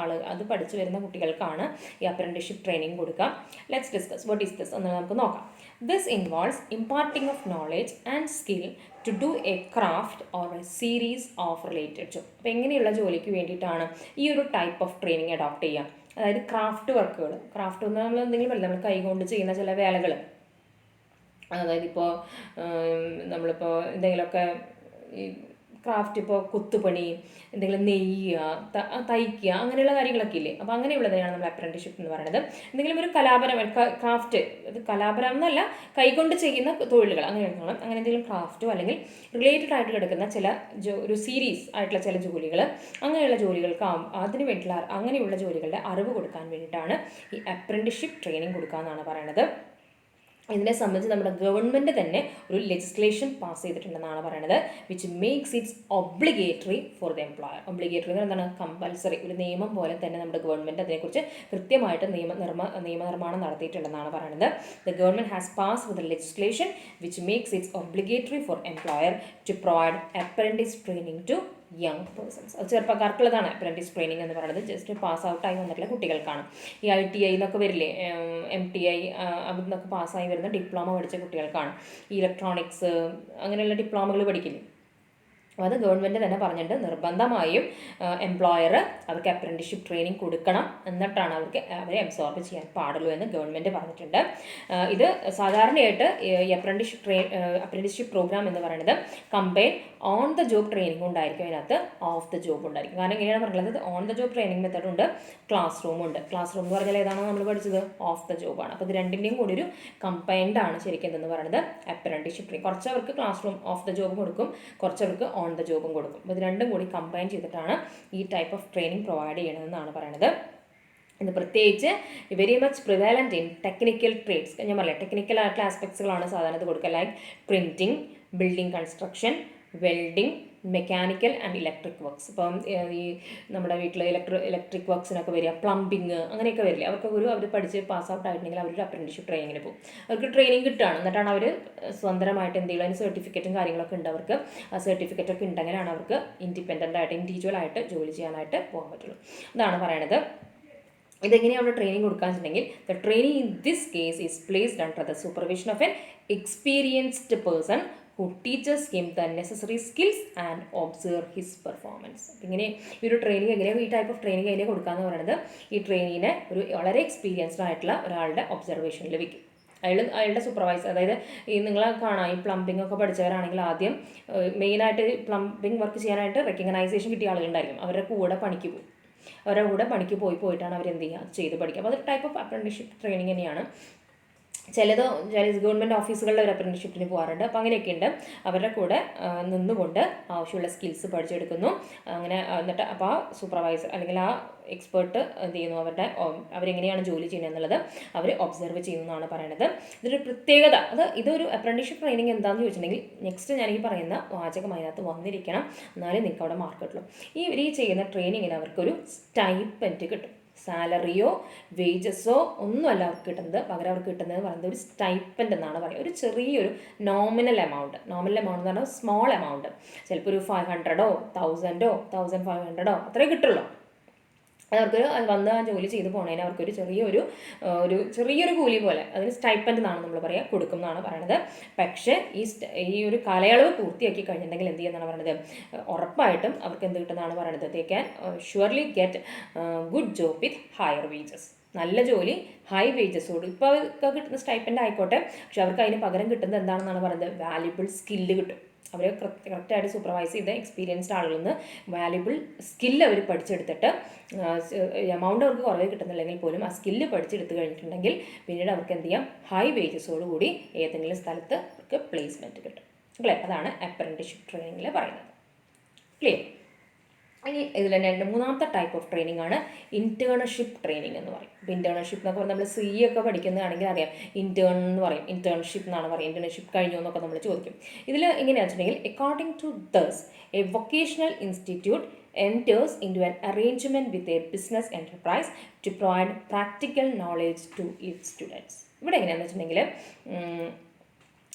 അത് പഠിച്ചു വരുന്ന കുട്ടികൾക്കാണ് ഈ അപ്രന്റീസ്ഷിപ്പ് ട്രെയിനിങ് കൊടുക്കുക. Let's discuss what is this എന്ന് നമുക്ക് നോക്കാം. This involves imparting of knowledge and skill to do a craft or a series of related job. അപ്പോൾ എങ്ങനെയുള്ള ജോലിക്ക് വേണ്ടിയിട്ടാണ് ഈ ഒരു ടൈപ്പ് ഓഫ് ട്രെയിനിങ് അഡോപ്റ്റ് ചെയ്യുക? അതായത് ക്രാഫ്റ്റ് വർക്കുകൾ. ക്രാഫ്റ്റ് എന്ന് നമ്മൾ എന്തെങ്കിലും അല്ല, നമ്മൾ കൈകൊണ്ട് ചെയ്യുന്ന ചില വേലകൾ. അതായത് ഇപ്പോൾ നമ്മളിപ്പോൾ എന്തെങ്കിലുമൊക്കെ ഈ ക്രാഫ്റ്റ്, ഇപ്പോൾ കുത്തുപണി, എന്തെങ്കിലും നെയ്യുക, തയ്ക്കുക, അങ്ങനെയുള്ള കാര്യങ്ങളൊക്കെ ഇല്ലേ. അപ്പോൾ അങ്ങനെയുള്ളതിനാണ് നമ്മൾ അപ്രന്റീസ്ഷിപ്പ് എന്ന് പറയുന്നത്. എന്തെങ്കിലും ഒരു ക്രാഫ്റ്റ്, അത് കലാപരം എന്നല്ല, കൈകൊണ്ട് ചെയ്യുന്ന തൊഴിലുകൾ അങ്ങനെയുള്ള അങ്ങനെ എന്തെങ്കിലും ക്രാഫ്റ്റോ അല്ലെങ്കിൽ റിലേറ്റഡ് ആയിട്ട് കിടക്കുന്ന ചില ഒരു സീരീസ് ആയിട്ടുള്ള ചില ജോലികൾ, അങ്ങനെയുള്ള ജോലികൾക്ക് അതിന് വേണ്ടിയിട്ടുള്ള അങ്ങനെയുള്ള ജോലികളുടെ അറിവ് കൊടുക്കാൻ വേണ്ടിയിട്ടാണ് ഈ അപ്രന്റീസ്ഷിപ്പ് ട്രെയിനിങ് കൊടുക്കുക എന്നാണ് പറയുന്നത്. ഇതിനെ സംബന്ധിച്ച് നമ്മുടെ ഗവൺമെൻറ് തന്നെ ഒരു ലെജിസ്ലേഷൻ പാസ് ചെയ്തിട്ടുണ്ടെന്നാണ് പറയുന്നത്, which makes its obligatory for the employer. Obligatory എന്ന് എന്താണ്? കമ്പൽസറി, ഒരു നിയമം പോലെ തന്നെ നമ്മുടെ ഗവൺമെൻറ് അതിനെക്കുറിച്ച് കൃത്യമായിട്ട് നിയമനിർമ്മാണം നടത്തിയിട്ടുണ്ടെന്നാണ് പറയുന്നത്. The government has pass with legislation which makes its obligatory for employer to provide apprentice training to young persons. അത് ചെറുപ്പക്കാർക്കുള്ളതാണ് അപ്രന്റീസ് ട്രെയിനിങ് എന്ന് പറയുന്നത്. ജസ്റ്റ് പാസ് ഔട്ടായി വന്നിട്ടുള്ള കുട്ടികൾക്കാണ്. ഈ ITI എന്നൊക്കെ വരില്ലേ, MTI അവിടുന്നൊക്കെ പാസ്സായി വരുന്ന ഡിപ്ലോമ പഠിച്ച കുട്ടികൾക്കാണ്. ഈ ഇലക്ട്രോണിക്സ് അങ്ങനെയുള്ള ഡിപ്ലോമകൾ പഠിക്കില്ലേ, അപ്പോൾ അത് ഗവൺമെൻറ് തന്നെ പറഞ്ഞിട്ട് നിർബന്ധമായും എംപ്ലോയർ അവർക്ക് അപ്രൻറ്റിസ്ഷിപ്പ് ട്രെയിനിങ് കൊടുക്കണം, എന്നിട്ടാണ് അവരെ അബ്സോർബ് ചെയ്യാൻ പാടുള്ളൂ എന്ന് ഗവൺമെൻറ് പറഞ്ഞിട്ടുണ്ട്. ഇത് സാധാരണയായിട്ട് ഈ അപ്രൻറ്റിസ്ഷിപ്പ് പ്രോഗ്രാം എന്ന് പറയുന്നത് combine on the job training ഉണ്ടായിരിക്കും, അതിനകത്ത് ഓഫ് ദ ജോബ് ഉണ്ടായിരിക്കും. കാരണം എങ്ങനെയാണ് പറയുന്നത്, on the job training method ഉണ്ട്, ക്ലാസ് റൂം ഉണ്ട്. ക്ലാസ് റൂം എന്ന് പറഞ്ഞാൽ ഏതാണോ നമ്മൾ പഠിച്ചത്, ഓഫ് ദ ജോബാണ്. അപ്പോൾ ഇത് രണ്ടിൻ്റെയും കൂടി ഒരു കമ്പൈൻഡ് ആണ് ശരിക്കും എന്തെന്ന് പറയുന്നത് അപ്രൻറ്റിസ്ഷിപ്പ് ട്രെയിനിങ്. കുറച്ചവർക്ക് ക്ലാസ് റൂം ഓഫ് ദ ജോബും കൊടുക്കും, കുറച്ചവർക്ക് ഓൺ ദ ജോബും കൊടുക്കും. അപ്പോൾ ഇത് രണ്ടും കൂടി കമ്പൈൻ ചെയ്തിട്ടാണ് ഈ ടൈപ്പ് ഓഫ് ട്രെയിനിങ് പ്രൊവൈഡ് ചെയ്യണമെന്നാണ് പറയുന്നത്. ഇത് പ്രത്യേകിച്ച് very much prevalent in technical trades. ഞാൻ പറയാം, ടെക്നിക്കൽ ആയിട്ടുള്ള ആസ്പെക്ട്സുകളാണ് സാധാരണ ഇത് കൊടുക്കുക. Like printing, building construction, welding, mechanical and electric works. ഇപ്പം ഈ നമ്മുടെ വീട്ടിൽ ഇലക്ട്രിക് വർക്ക്സിനൊക്കെ വരിക, പ്ലംബിങ് അങ്ങനെയൊക്കെ വരില്ല. അവർ പഠിച്ച് പാസ് ഔട്ട് ആയിട്ടുണ്ടെങ്കിൽ അവരൊരു അപ്രൻറ്റിസ്ഷിപ്പ് ട്രെയിനിങ്ങിന് പോകും. അവർക്ക് ട്രെയിനിങ് കിട്ടുകയാണ്, എന്നിട്ടാണ് അവർ സ്വന്തമായിട്ട് എന്തെങ്കിലും അതിന് സർട്ടിഫിക്കറ്റും കാര്യങ്ങളൊക്കെ ഉണ്ട് അവർക്ക്. ആ സർട്ടിഫിക്കറ്റൊക്കെ ഉണ്ടെങ്കിലാണ് അവർക്ക് ഇൻഡിപെൻഡൻ്റ് ആയിട്ട് ഇൻഡിവിജ്വലായിട്ട് ജോലി ചെയ്യാനായിട്ട് പോകാൻ പറ്റുള്ളൂ. അതാണ് പറയണത്. ഇതെങ്ങനെയാണ് അവിടെ ട്രെയിനിങ് കൊടുക്കാൻ വെച്ചിട്ടുണ്ടെങ്കിൽ, the training in this case is placed under the supervision of N experienced person who teaches him the necessary skills and observe his performance. ഇങ്ങനെ ഈ ഒരു ട്രെയിനിങ് എങ്ങനെയാണ്, ഈ ടൈപ്പ് ഓഫ് ട്രെയിനിങ് എങ്ങനെയാണ് കൊടുക്കാമെന്ന് പറയുന്നത്, ഈ ട്രെയിനിങ്ങിനെ ഒരു വളരെ എക്സ്പീരിയൻസ്ഡ് ആയിട്ടുള്ള ഒരാളുടെ ഒബ്സർവേഷനിൽ വെക്കും. അയാളുടെ സൂപ്പർവൈസർ, അതായത് ഈ നിങ്ങളെ കാണാം, ഈ പ്ലംബിംഗ് ഒക്കെ പഠിച്ചവരാണെങ്കിൽ ആദ്യം മെയിനായിട്ട് പ്ലംബിംഗ് വർക്ക് ചെയ്യാനായിട്ട് റെക്കഗ്നൈസേഷൻ കിട്ടിയ ആളുകളുണ്ടായിരിക്കും. അവരുടെ കൂടെ പണിക്ക് പോകും. അവരുടെ കൂടെ പണിക്ക് പോയിട്ടാണ് അവർ എന്ത് ചെയ്യുക, ചെയ്ത് പഠിക്കുക. അപ്പോൾ അതൊരു ടൈപ്പ് ഓഫ് അപ്രൻറ്റിസ്ഷിപ്പ് ട്രെയിനിങ് തന്നെയാണ്. ചില ഗവൺമെൻറ് ഓഫീസുകളിൽ ഒരു അപ്രൻറ്റിസ്ഷിപ്പിന് പോകാറുണ്ട്. അപ്പോൾ അങ്ങനെയൊക്കെ ഉണ്ട്. അവരുടെ കൂടെ നിന്നുകൊണ്ട് ആവശ്യമുള്ള സ്കിൽസ് പഠിച്ചെടുക്കുന്നു. അങ്ങനെ എന്നിട്ട് അപ്പോൾ ആ സൂപ്പർവൈസർ അല്ലെങ്കിൽ ആ എക്സ്പേർട്ട് എന്ത് ചെയ്യുന്നു, അവരെങ്ങനെയാണ് ജോലി ചെയ്യുന്നത് എന്നുള്ളത് അവർ ഒബ്സർവ് ചെയ്യുന്നതാണ് പറയുന്നത്. ഇതൊരു പ്രത്യേകത, ഇതൊരു അപ്രൻറ്റിസ്ഷിപ്പ് ട്രെയിനിങ് എന്താണെന്ന് ചോദിച്ചിട്ടുണ്ടെങ്കിൽ നെക്സ്റ്റ് ഞാൻ ഈ പറയുന്ന വാചകം അതിനകത്ത് വന്നിരിക്കണം, എന്നാലേ നിങ്ങൾക്ക് അവിടെ മാർക്ക് കിട്ടുള്ളൂ. ഈ ചെയ്യുന്ന ട്രെയിനിങ്ങിന് അവർക്കൊരു സ്റ്റൈപ്പൻറ്റ് കിട്ടും. സാലറിയോ വേജസോ ഒന്നുമല്ല അവർക്ക് കിട്ടുന്നത്, പകരം അവർക്ക് കിട്ടുന്നത് പറയുന്നത് ഒരു സ്റ്റൈപ്പൻഡ് എന്നാണ് പറയുക. ഒരു ചെറിയൊരു നോമിനൽ എമൗണ്ട് എന്ന് പറഞ്ഞാൽ സ്മോൾ എമൗണ്ട്, ചിലപ്പോൾ ഒരു 500 1000 1500 അത്രേ കിട്ടുള്ളൂ. അവർക്ക് വന്ന് ആ ജോലി ചെയ്ത് പോണതിന് അവർക്കൊരു ചെറിയൊരു കൂലി പോലെ, അതിന് സ്റ്റൈപ്പൻഡ് എന്നാണ് നമ്മൾ പറയുക, കൊടുക്കും എന്നാണ് പറയുന്നത്. പക്ഷേ ഈ ഒരു കാലയളവ് പൂർത്തിയാക്കി കഴിഞ്ഞിട്ടുണ്ടെങ്കിൽ എന്ത് ചെയ്യുന്നതാണ് പറയുന്നത്, ഉറപ്പായിട്ടും അവർക്ക് എന്ത് കിട്ടുന്നതാണ് പറയുന്നത്, they can surely get good job with higher wages. നല്ല ജോലി, ഹൈ വേജസോട്. ഇപ്പോൾ അവർക്ക് കിട്ടുന്ന സ്റ്റൈപ്പൻഡ് ആയിക്കോട്ടെ, പക്ഷെ അവർക്ക് അതിന് പകരം കിട്ടുന്നത് എന്താണെന്നാണ് പറയുന്നത്, വാല്യുബിൾ സ്കില്ല് കിട്ടും. അവർ കറക്റ്റായിട്ട് സൂപ്പർവൈസ് ചെയ്ത എക്സ്പീരിയൻസ്ഡ് ആളുകളിൽ നിന്ന് വാല്യുബിൾ സ്കില്ല് അവർ പഠിച്ചെടുത്തിട്ട്, എമൗണ്ട് അവർക്ക് കുറവ് കിട്ടുന്നില്ലെങ്കിൽ പോലും ആ സ്കില്ല് പഠിച്ചെടുത്ത് കഴിഞ്ഞിട്ടുണ്ടെങ്കിൽ പിന്നീട് അവർക്ക് എന്ത് ചെയ്യാം, ഹൈ വേജസോട് കൂടി ഏതെങ്കിലും സ്ഥലത്ത് അവർക്ക് പ്ലേസ്മെൻറ്റ് കിട്ടും. അല്ലേ? അതാണ് അപ്രൻറ്റിസ്ഷിപ്പ് ട്രെയിനിങ്ങിൽ പറയുന്നത്. ക്ലിയർ? ഇനി ഇതിൽ തന്നെ മൂന്നാമത്തെ ടൈപ്പ് ഓഫ് ട്രെയിനിങ് ആണ് ഇൻറ്റേൺഷിപ്പ് ട്രെയിനിങ് എന്ന് പറയും. ഇപ്പോൾ ഇൻറ്റേൺഷിപ്പ് എന്നൊക്കെ നമ്മൾ ഒക്കെ പഠിക്കുന്നതാണെങ്കിൽ അറിയാം, ഇൻറ്റേൺ എന്ന് പറയും, ഇൻറ്റേൺഷിപ്പ് എന്നാണ് പറയും. ഇൻറ്റേൺഷിപ്പ് കഴിഞ്ഞു എന്നൊക്കെ നമ്മൾ ചോദിക്കും. ഇതിൽ എങ്ങനെയാണെന്ന് വെച്ചിട്ടുണ്ടെങ്കിൽ, according to thus a vocational institute enters into an arrangement with a business enterprise to provide practical knowledge to its students. ഇവിടെ എങ്ങനെയാണെന്ന് വെച്ചിട്ടുണ്ടെങ്കിൽ,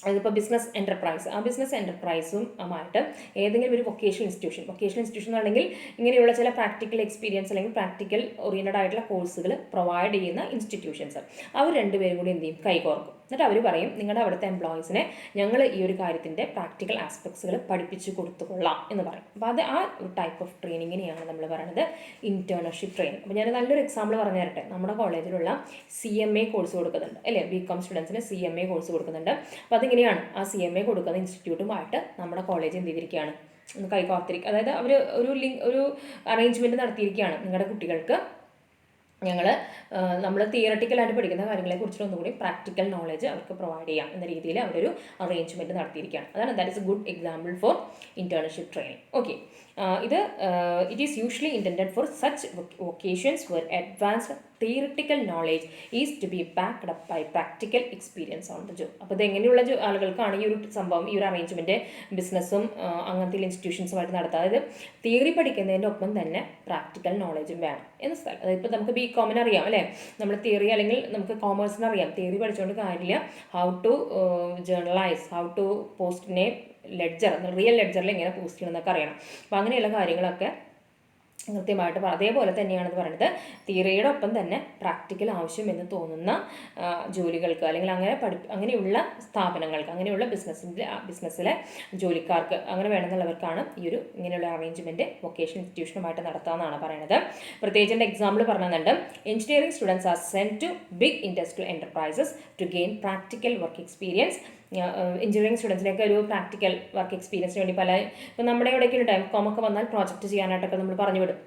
അതിപ്പോൾ ബിസിനസ് എൻ്റർപ്രൈസ്, ആ ബിസിനസ് എൻ്റർപ്രൈസുമായിട്ട് ഏതെങ്കിലും ഒരു വൊക്കേഷണൽ ഇൻസ്റ്റിറ്റ്യൂഷൻ ആണെങ്കിൽ ഇങ്ങനെയുള്ള ചില പ്രാക്ടിക്കൽ എക്സ്പീരിയൻസ് അല്ലെങ്കിൽ പ്രാക്ടിക്കൽ ഓറിയൻറ്റഡ് ആയിട്ടുള്ള കോഴ്സുകൾ പ്രൊവൈഡ് ചെയ്യുന്ന ഇൻസ്റ്റിറ്റ്യൂഷൻസ്, അവർ രണ്ടുപേരും കൂടി എന്ത് ചെയ്യും, കൈകോർക്കും. എന്നിട്ട് അവർ പറയും, നിങ്ങളുടെ അവിടുത്തെ എംപ്ലോയീസിനെ ഞങ്ങൾ ഈ ഒരു കാര്യത്തിൻ്റെ പ്രാക്ടിക്കൽ ആസ്പെക്ട്സുകൾ പഠിപ്പിച്ച് കൊടുത്തുകൊള്ളാം എന്ന് പറയും. അപ്പോൾ അത് ആ ഒരു ടൈപ്പ് ഓഫ് ട്രെയിനിങ്ങിനെയാണ് നമ്മൾ പറയുന്നത് ഇൻറ്റേൺഷിപ്പ് ട്രെയിനിങ്. അപ്പോൾ ഞാൻ നല്ലൊരു എക്സാമ്പിൾ പറഞ്ഞു തരട്ടെ. നമ്മുടെ കോളേജിലുള്ള CMA കോഴ്സ് കൊടുക്കുന്നുണ്ട്, അല്ലേ? BCom സ്റ്റുഡൻസിന് CMA കോഴ്സ് കൊടുക്കുന്നുണ്ട്. അപ്പോൾ അതിങ്ങനെയാണ്, ആ CMA കൊടുക്കുന്ന ഇൻസ്റ്റിറ്റ്യൂട്ടുമായിട്ട് നമ്മുടെ കോളേജ് എന്ത് ചെയ്തിരിക്കുകയാണ്, ഒന്ന് കൈകോർത്തിരിക്കുക. അതായത് അവർ ഒരു അറേഞ്ച്മെൻറ്റ് നടത്തിയിരിക്കുകയാണ്, നിങ്ങളുടെ കുട്ടികൾക്ക് നമ്മൾ തിയറട്ടിക്കലായിട്ട് പഠിക്കുന്ന കാര്യങ്ങളെക്കുറിച്ച് ഒന്നുകൂടി പ്രാക്ടിക്കൽ നോളജ് അവർക്ക് പ്രൊവൈഡ് ചെയ്യാം എന്ന രീതിയിൽ അവരൊരു അറേഞ്ച്മെൻറ്റ് നടത്തിയിരിക്കുകയാണ്. അതാണ് that is A good example for internship training. Okay, it is usually intended for such occasions where advanced theoretical knowledge is to be backed up by practical experience on the job. അപ്പോൾ ഇത് എങ്ങനെയുള്ള ആളുകൾക്കാണ് ഈ ഒരു സംഭവം, ഈ ഒരു arrangement ബിസിനസ്സും അങ്ങനത്തെ ഇൻസ്റ്റിറ്റ്യൂഷൻസുമായിട്ട് നടത്തുക. അതായത് തിയറി പഠിക്കുന്നതിൻ്റെ ഒപ്പം തന്നെ പ്രാക്ടിക്കൽ നോളജും വേണം എന്ന സ്ഥലം. അതായത് ഇപ്പോൾ നമുക്ക് BComന് അറിയാം, അല്ലേ? നമ്മൾ തിയറി അല്ലെങ്കിൽ നമുക്ക് കോമേഴ്സിന് അറിയാം, തിയറി പഠിച്ചുകൊണ്ട് കാര്യമില്ല. How to journalise, how to post ledger, real ലെഡ്ജറിൽ എങ്ങനെ പോസ്റ്റ് ചെയ്യണം എന്നൊക്കെ അറിയണം. അപ്പോൾ അങ്ങനെയുള്ള കാര്യങ്ങളൊക്കെ കൃത്യമായിട്ട് അതേപോലെ തന്നെയാണ് ഇത് പറയുന്നത്. തിയറിയുടെ ഒപ്പം തന്നെ പ്രാക്ടിക്കൽ ആവശ്യമെന്ന് തോന്നുന്ന ജോലികൾക്ക് അല്ലെങ്കിൽ അങ്ങനെയുള്ള സ്ഥാപനങ്ങൾക്ക്, അങ്ങനെയുള്ള ബിസിനസ്സിലെ ജോലിക്കാർക്ക് അങ്ങനെ വേണമെന്നുള്ളവർക്കാണ് ഇങ്ങനെയുള്ള അറേഞ്ച്മെൻറ്റ് വൊക്കേഷണൽ ഇൻസ്റ്റിറ്റ്യൂഷനുമായിട്ട് നടത്താമെന്നാണ് പറയുന്നത്. പ്രത്യേകിച്ച് എക്സാമ്പിൾ പറഞ്ഞുണ്ട്. Engineering students are sent to big industrial enterprises to gain practical work experience. Engineering സ്റ്റുഡൻസിനൊക്കെ ഒരു പ്രാക്ടിക്കൽ വർക്ക് എക്സ്പീരിയൻസിന് വേണ്ടി ഇപ്പം നമ്മുടെ ഇവിടേക്ക് ഒരു കോമൊക്കെ വന്നാൽ പ്രോജക്റ്റ് ചെയ്യാനായിട്ടൊക്കെ നമ്മൾ പറഞ്ഞു വിടും.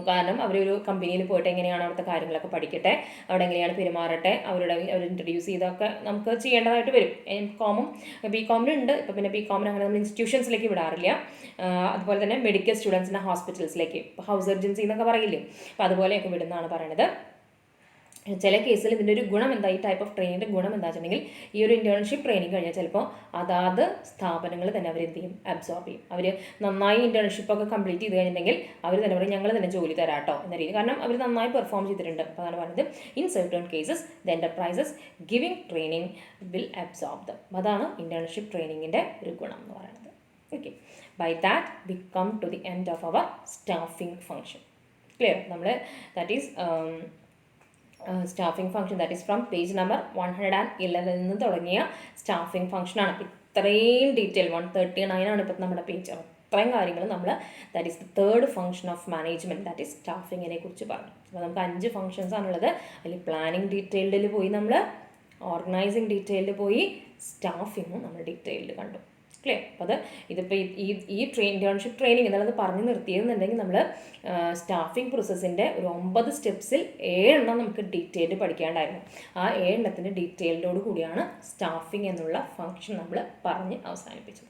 കാരണം അവരൊരു കമ്പനിയിൽ പോയിട്ട് എങ്ങനെയാണ് അവിടുത്തെ കാര്യങ്ങളൊക്കെ പഠിക്കട്ടെ, അവിടെ എങ്ങനെയാണ് പെരുമാറട്ടെ, അവർ ഇൻട്രൊഡ്യൂസ് ചെയ്തൊക്കെ നമുക്ക് ചെയ്യേണ്ടതായിട്ട് വരും. ബികോമിനുണ്ട്. ഇപ്പോൾ പിന്നെ ബികോമിന് അങ്ങനെ നമ്മൾ ഇൻസ്റ്റിറ്റ്യൂഷൻസിലേക്ക് വിടാറില്ല. അതുപോലെ തന്നെ മെഡിക്കൽ സ്റ്റുഡൻസിൻ്റെ ഹോസ്പിറ്റൽസിലേക്ക്, ഹൗസ് സർജൻസി എന്നൊക്കെ പറയില്ലേ, അപ്പോൾ അതുപോലെയൊക്കെ വിടുന്നതാണ് പറയണത്. ചില കേസിൽ ഇതിൻ്റെ ഒരു ഗുണം എന്താ, ഈ ടൈപ്പ് ഓഫ് ട്രെയിനിൻ്റെ ഗുണം എന്താ വെച്ചിട്ടുണ്ടെങ്കിൽ ഈ ഒരു ഇൻറ്റേൺഷിപ്പ് ട്രെയിനിങ് കഴിഞ്ഞാൽ ചിലപ്പോൾ അതാത് സ്ഥാപനങ്ങൾ തന്നെ അവർ എന്ത് ചെയ്യും, അബ്സോർബ് ചെയ്യും. അവർ നന്നായി ഇൻറ്റേൺഷിപ്പൊക്കെ കംപ്ലീറ്റ് ചെയ്ത് കഴിഞ്ഞിട്ടുണ്ടെങ്കിൽ അവർ തന്നെ പറയും ഞങ്ങൾ തന്നെ ജോലി തരാട്ടോ എന്ന രീതി. കാരണം അവർ നന്നായി പെർഫോം ചെയ്തിട്ടുണ്ട്. അപ്പോൾ അതാണ് പറയുന്നത് in certain cases the enterprises giving training will absorb them. അതാണ് ഇൻറ്റേൺഷിപ്പ് ട്രെയിനിങ്ങിൻ്റെ ഒരു ഗുണം എന്ന് പറയുന്നത്. Okay, by that we come to the end of our staffing function. Clear? നമ്മൾ that is staffing function, that is from page number 111 നിന്ന് തുടങ്ങിയ staffing ഫംഗ്ഷനാണ്. ഇത്രയും ഡീറ്റെയിൽ 139 ആണ് ഇപ്പം നമ്മുടെ പേജ്. അത്രയും കാര്യങ്ങൾ നമ്മൾ that is the third function of management, that is സ്റ്റാഫിങ്ങിനെ കുറിച്ച് പറഞ്ഞു. അപ്പോൾ നമുക്ക് 5 ഫംഗ്ഷൻസ് ആണുള്ളത്. അതിൽ പ്ലാനിങ് ഡീറ്റെയിൽഡിൽ പോയി, നമ്മൾ ഓർഗനൈസിങ് ഡീറ്റെയിൽഡ് പോയി, സ്റ്റാഫിങ്ങും നമ്മൾ ഡീറ്റെയിൽഡ് കണ്ടു. ക്ലിയർ? അപ്പോൾ ഇതിപ്പോൾ ഈ ഇൻറ്റേൺഷിപ്പ് ട്രെയിനിങ് എന്നുള്ളത് പറഞ്ഞു നിർത്തിയെന്നുണ്ടെങ്കിൽ നമ്മൾ സ്റ്റാഫിംഗ് പ്രോസസ്സിൻ്റെ ഒരു 9 സ്റ്റെപ്സിൽ 7 നമുക്ക് ഡീറ്റെയിൽഡ് പഠിക്കാണ്ടായിരുന്നു. ആ 7 ഡീറ്റെയിൽഡോട് കൂടിയാണ് സ്റ്റാഫിംഗ് എന്നുള്ള ഫംഗ്ഷൻ നമ്മൾ പറഞ്ഞ് അവസാനിപ്പിച്ചത്.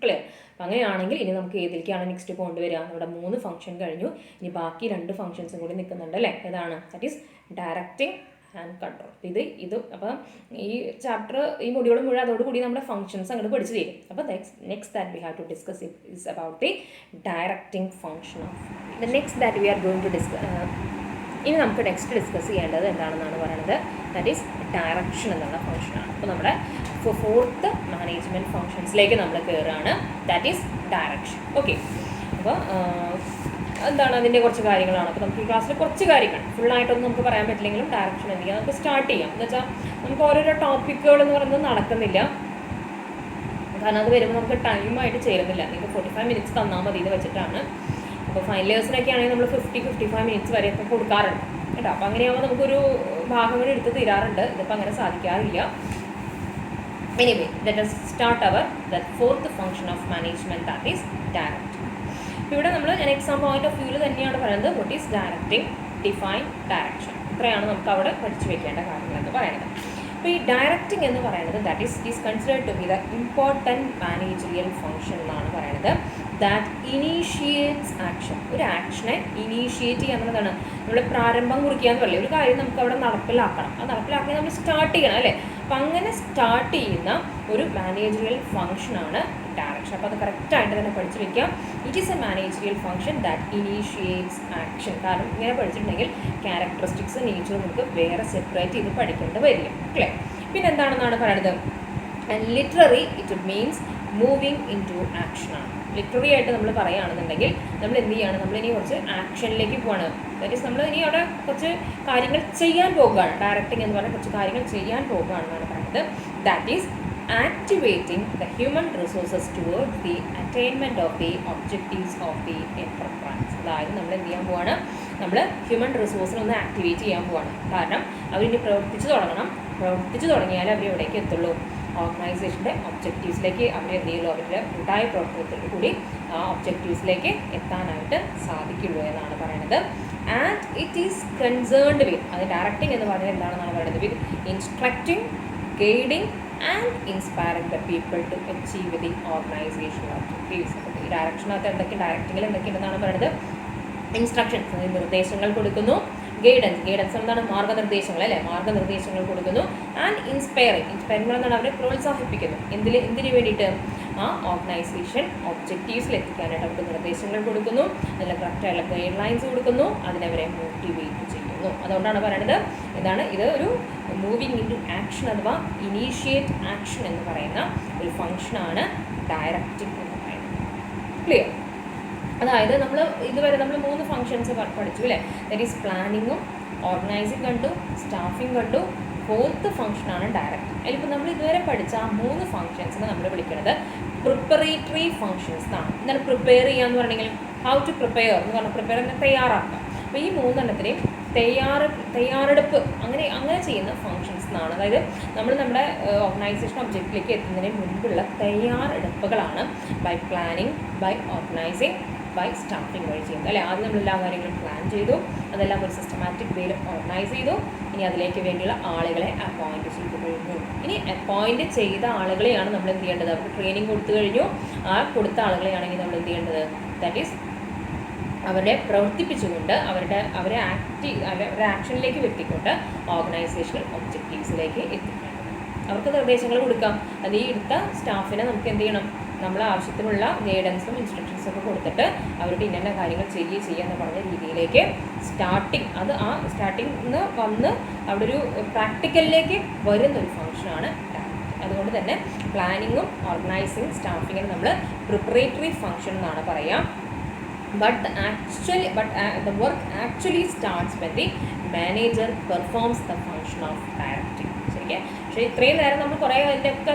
ക്ലിയർ? അപ്പം അങ്ങനെയാണെങ്കിൽ ഇനി നമുക്ക് ഏതിലേക്കാണ് നെക്സ്റ്റ് കൊണ്ടുവരിക? നമ്മുടെ 3 ഫംഗ്ഷൻ കഴിഞ്ഞു. ഇനി ബാക്കി 2 ഫംഗ്ഷൻസും കൂടി നിൽക്കുന്നുണ്ട് അല്ലേ? ഏതാണ്? That is directing and control. ഇത് അപ്പം ഈ ചാപ്റ്റർ, ഈ മൊഡ്യൂൾ മുഴുവൻ അതോടുകൂടി നമ്മുടെ ഫംഗ്ഷൻസ് അങ്ങോട്ട് പഠിച്ചു തരും. അപ്പോൾ next that we have to discuss is about the directing function of the next that we are going to ഇനി നമുക്ക് നെക്സ്റ്റ് ഡിസ്കസ് ചെയ്യേണ്ടത് എന്താണെന്നാണ് പറയുന്നത്. ദാറ്റ് ഈസ് ഡയറക്ഷൻ എന്നുള്ള ഫംഗ്ഷനാണ്. അപ്പോൾ നമ്മുടെ 4th മാനേജ്മെൻറ്റ് ഫംഗ്ഷൻസിലേക്ക് നമ്മൾ കയറുകയാണ്. That is direction. ഓക്കെ, അപ്പോൾ എന്താണ് അതിൻ്റെ കുറച്ച് കാര്യങ്ങളാണ്. അപ്പോൾ നമുക്ക് ഈ ക്ലാസ്സിൽ കുറച്ച് കാര്യങ്ങൾ ഫുള്ളായിട്ടൊന്നും നമുക്ക് പറയാൻ പറ്റില്ലെങ്കിലും ഡയറക്ഷൻ എന്ത് ചെയ്യാം, നമുക്ക് സ്റ്റാർട്ട് ചെയ്യാം. എന്ന് വെച്ചാൽ നമുക്ക് ഓരോരോ ടോപ്പിക്കുകൾ എന്ന് പറയുന്നത് നടക്കുന്നില്ല. കാരണം അത് വരുമ്പോൾ നമുക്ക് ടൈമായിട്ട് ചേരുന്നില്ല. നിങ്ങൾക്ക് 45 മിനിറ്റ്സ് തന്നാൽ മതി എന്ന് വെച്ചിട്ടാണ്. അപ്പോൾ ഫൈനൽ ഇയേഴ്സിനൊക്കെ ആണെങ്കിൽ നമ്മൾ 50-55 മിനിറ്റ്സ് വരെയൊക്കെ കൊടുക്കാറുണ്ട് കേട്ടോ. അപ്പോൾ അങ്ങനെയാകുമ്പോൾ നമുക്കൊരു ഭാഗങ്ങൾ എടുത്ത് തീരാറുണ്ട്. ഇതിപ്പോൾ അങ്ങനെ സാധിക്കാറില്ല. Anyway, let us start our the 4th function of management, that is directing. ഇവിടെ ഞാൻ എക്സാം പോയിന്റ് ഓഫ് വ്യൂവിൽ തന്നെയാണ് പറയുന്നത്. What is directing, define, direction. ഇത്രയാണ് നമുക്ക് അവിടെ പഠിച്ചു വെക്കേണ്ട കാര്യങ്ങൾ എന്ന് പറയുന്നത്. അപ്പോൾ ഈ ഡയറക്റ്റിംഗ് എന്ന് പറയുന്നത് that is considered to be the important managerial function എന്നാണ് പറയുന്നത്. That initiates action. ഒരു ആക്ഷനെ ഇനീഷ്യേറ്റ് ചെയ്യുക എന്നുള്ളതാണ്. നമ്മൾ പ്രാരംഭം കുറിക്കുക എന്ന് പറയില്ലേ, ഒരു കാര്യം നമുക്ക് അവിടെ നടപ്പിലാക്കണം. അത് നടപ്പിലാക്കി നമ്മൾ സ്റ്റാർട്ട് ചെയ്യണം അല്ലേ. അപ്പം അങ്ങനെ സ്റ്റാർട്ട് ചെയ്യുന്ന ഒരു മാനേജറിയൽ ഫംഗ്ഷനാണ് ഡയറക്ഷൻ. അപ്പോൾ അത് കറക്റ്റായിട്ട് തന്നെ പഠിച്ചു വയ്ക്കാം. It is A managerial function that initiates action. കാരണം ഇങ്ങനെ പഠിച്ചിട്ടുണ്ടെങ്കിൽ ക്യാരക്ടറിസ്റ്റിക്സ്, നേച്ചർ നമുക്ക് വേറെ സെപ്പറേറ്റ് ചെയ്ത് പഠിക്കേണ്ടി വരില്ല. അല്ലേ? പിന്നെ എന്താണെന്നാണ് പറയുന്നത്, literally it means moving into ആക്ഷനാണ്. ലിറ്റററി ആയിട്ട് നമ്മൾ പറയുകയാണെന്നുണ്ടെങ്കിൽ നമ്മൾ എന്ത് ചെയ്യുകയാണ്, നമ്മളിനി കുറച്ച് ആക്ഷനിലേക്ക് പോവാണ്. ദാറ്റ് ഈസ് നമ്മൾ ഇനി അവിടെ കുറച്ച് കാര്യങ്ങൾ ചെയ്യാൻ പോകുകയാണ്. ഡയറക്റ്റിംഗ് എന്ന് പറഞ്ഞാൽ കുറച്ച് കാര്യങ്ങൾ ചെയ്യാൻ പോകുകയാണെന്നാണ് പറയുന്നത്. That is activating the human resources toward the attainment of the objectives of the enterprise. അതായത് നമ്മൾ എന്ത് ചെയ്യാൻ പോവാണ്, നമ്മൾ ഹ്യൂമൻ റിസോഴ്സിനൊന്ന് ആക്ടിവേറ്റ് ചെയ്യാൻ പോവാണ്. കാരണം അവരിനി പ്രവർത്തിച്ചു തുടങ്ങിയാൽ അവർ എവിടേക്ക് എത്തുള്ളൂ, ഓർഗനൈസേഷൻ്റെ ഒബ്ജക്റ്റീവ്സിലേക്ക് അവർ എന്ത് ചെയ്യുള്ളൂ, അവരുടെ കൂട്ടായ പ്രവർത്തനത്തിൽ കൂടി ആ ഒബ്ജക്റ്റീവ്സിലേക്ക് എത്താനായിട്ട് സാധിക്കുള്ളൂ എന്നാണ് പറയുന്നത്. And it is concerned with, അത് ഡയറക്റ്റിംഗ് എന്ന് പറഞ്ഞാൽ എന്താണെന്നാണ് പറയുന്നത്, with instructing, guiding and inspiring the people to achieve the organisation objectives. അപ്പോൾ ഈ ഡയറക്ഷനകത്ത് ഡയറക്റ്റിങ്ങിൽ എന്തൊക്കെയുണ്ടെന്നാണ് പറയുന്നത്, ഇൻസ്ട്രക്ഷൻസ്, നിർദ്ദേശങ്ങൾ കൊടുക്കുന്നു. ഗൈഡൻസ് എന്താണ്, മാർഗ്ഗനിർദ്ദേശങ്ങൾ അല്ലേ, മാർഗ്ഗനിർദ്ദേശങ്ങൾ കൊടുക്കുന്നു. ആൻഡ് ഇൻസ്പയറിംഗ് എന്താണ്, അവരെ പ്രോത്സാഹിപ്പിക്കുന്നു. എന്തിനു വേണ്ടിയിട്ട്, ആ ഓർഗനൈസേഷൻ ഒബ്ജക്റ്റീവ്സിൽ എത്തിക്കാനായിട്ട് അവർക്ക് നിർദ്ദേശങ്ങൾ കൊടുക്കുന്നു, നല്ല കറക്റ്റായിട്ടുള്ള ഗൈഡ് ലൈൻസ് കൊടുക്കുന്നു, അതിനവരെ മോട്ടിവേറ്റ് ചെയ്യുന്നു. അതുകൊണ്ടാണ് പറയുന്നത് എന്താണ്, ഇത് ഒരു മൂവിങ് ഇൻ ടു ആക്ഷൻ അഥവാ ഇനീഷ്യേറ്റ് ആക്ഷൻ എന്ന് പറയുന്ന ഒരു ഫംഗ്ഷനാണ് ഡയറക്റ്റിംഗ് എന്ന് പറയുന്നത്. ക്ലിയർ? അതായത് നമ്മൾ ഇതുവരെ നമ്മൾ 3 ഫങ്ഷൻസ് പഠിച്ചു അല്ലേ. ദാറ്റ് ഈസ് പ്ലാനിങ്ങും ഓർഗനൈസിങ് കണ്ടു, സ്റ്റാഫിങ് കണ്ടു, 4th ഫംഗ്ഷനാണ് ഡയറക്റ്റിംഗ്. അതിലിപ്പോൾ നമ്മൾ ഇതുവരെ പഠിച്ച ആ 3 ഫംഗ്ഷൻസിനെ നമ്മൾ വിളിക്കുന്നത് പ്രിപ്പറേറ്ററി ഫംഗ്ഷൻസ് എന്നാണ്. എന്താണ് പ്രിപ്പയർ ചെയ്യുക എന്ന് പറഞ്ഞെങ്കിൽ ഹൗ ടു പ്രിപ്പയർ എന്ന് പറഞ്ഞാൽ പ്രിപ്പയർ എന്ന് തയ്യാറാക്കുക. അപ്പോൾ ഈ 3 തയ്യാറെടുപ്പ് അങ്ങനെ ചെയ്യുന്ന ഫങ്ഷൻസ് എന്നാണ്. അതായത് നമ്മൾ നമ്മുടെ ഓർഗനൈസേഷൻ ഒബ്ജക്റ്റിലേക്ക് എത്തുന്നതിന് മുൻപുള്ള തയ്യാറെടുപ്പുകളാണ് by planning, by organising, by staffing വഴി ചെയ്യുന്നത് അല്ലേ. ആദ്യം നമ്മൾ എല്ലാ കാര്യങ്ങളും പ്ലാൻ ചെയ്തു, അതെല്ലാം ഒരു സിസ്റ്റമാറ്റിക് വേയിൽ ഓർഗനൈസ് ചെയ്തു. ഇനി അതിലേക്ക് വേണ്ടിയുള്ള ആളുകളെ അപ്പോയിൻറ്റ് ചെയ്തു കഴിഞ്ഞു. ഇനി അപ്പോയിൻറ്റ് ചെയ്ത ആളുകളെയാണ് നമ്മൾ എന്ത് ചെയ്യേണ്ടത്? അവർക്ക് ട്രെയിനിങ് കൊടുത്തു കഴിഞ്ഞു. ആ കൊടുത്ത ആളുകളെയാണെങ്കിൽ നമ്മൾ എന്ത് ചെയ്യേണ്ടത്? ദാറ്റ് ഈസ് അവരെ പ്രവർത്തിപ്പിച്ചുകൊണ്ട് അവരെ ആക്ഷനിലേക്ക് വരുത്തിക്കൊണ്ട് ഓർഗനൈസേഷണൽ ഒബ്ജക്റ്റീവ്സിലേക്ക് എത്തിക്കേണ്ടത്. അവർക്ക് നിർദ്ദേശങ്ങൾ കൊടുക്കാം. അത് ഈ എടുത്ത സ്റ്റാഫിനെ നമുക്ക് എന്ത് ചെയ്യണം? നമ്മൾ ആവശ്യത്തിനുള്ള ഗൈഡൻസും ഇൻസ്ട്രക്ഷൻസും ഒക്കെ കൊടുത്തിട്ട് അവരുടെ ഇന്ന കാര്യങ്ങൾ ചെയ്യുക എന്ന് പറഞ്ഞ രീതിയിലേക്ക് ആ സ്റ്റാർട്ടിങ് വന്ന് അവിടെ ഒരു പ്രാക്ടിക്കലിലേക്ക് വരുന്നൊരു ഫംഗ്ഷനാണ് ഡയറക്റ്റിംഗ്. അതുകൊണ്ട് തന്നെ പ്ലാനിങ്ങും ഓർഗനൈസിങ് സ്റ്റാഫിങ്ങിനും നമ്മൾ പ്രിപ്പറേറ്ററി ഫംഗ്ഷൻ എന്നാണ് പറയുക. But the work actually starts when the manager performs the function of directing. ശരിക്കും പക്ഷേ ഇത്രയും നേരം നമ്മൾ കുറേ അതിൻ്റെയൊക്കെ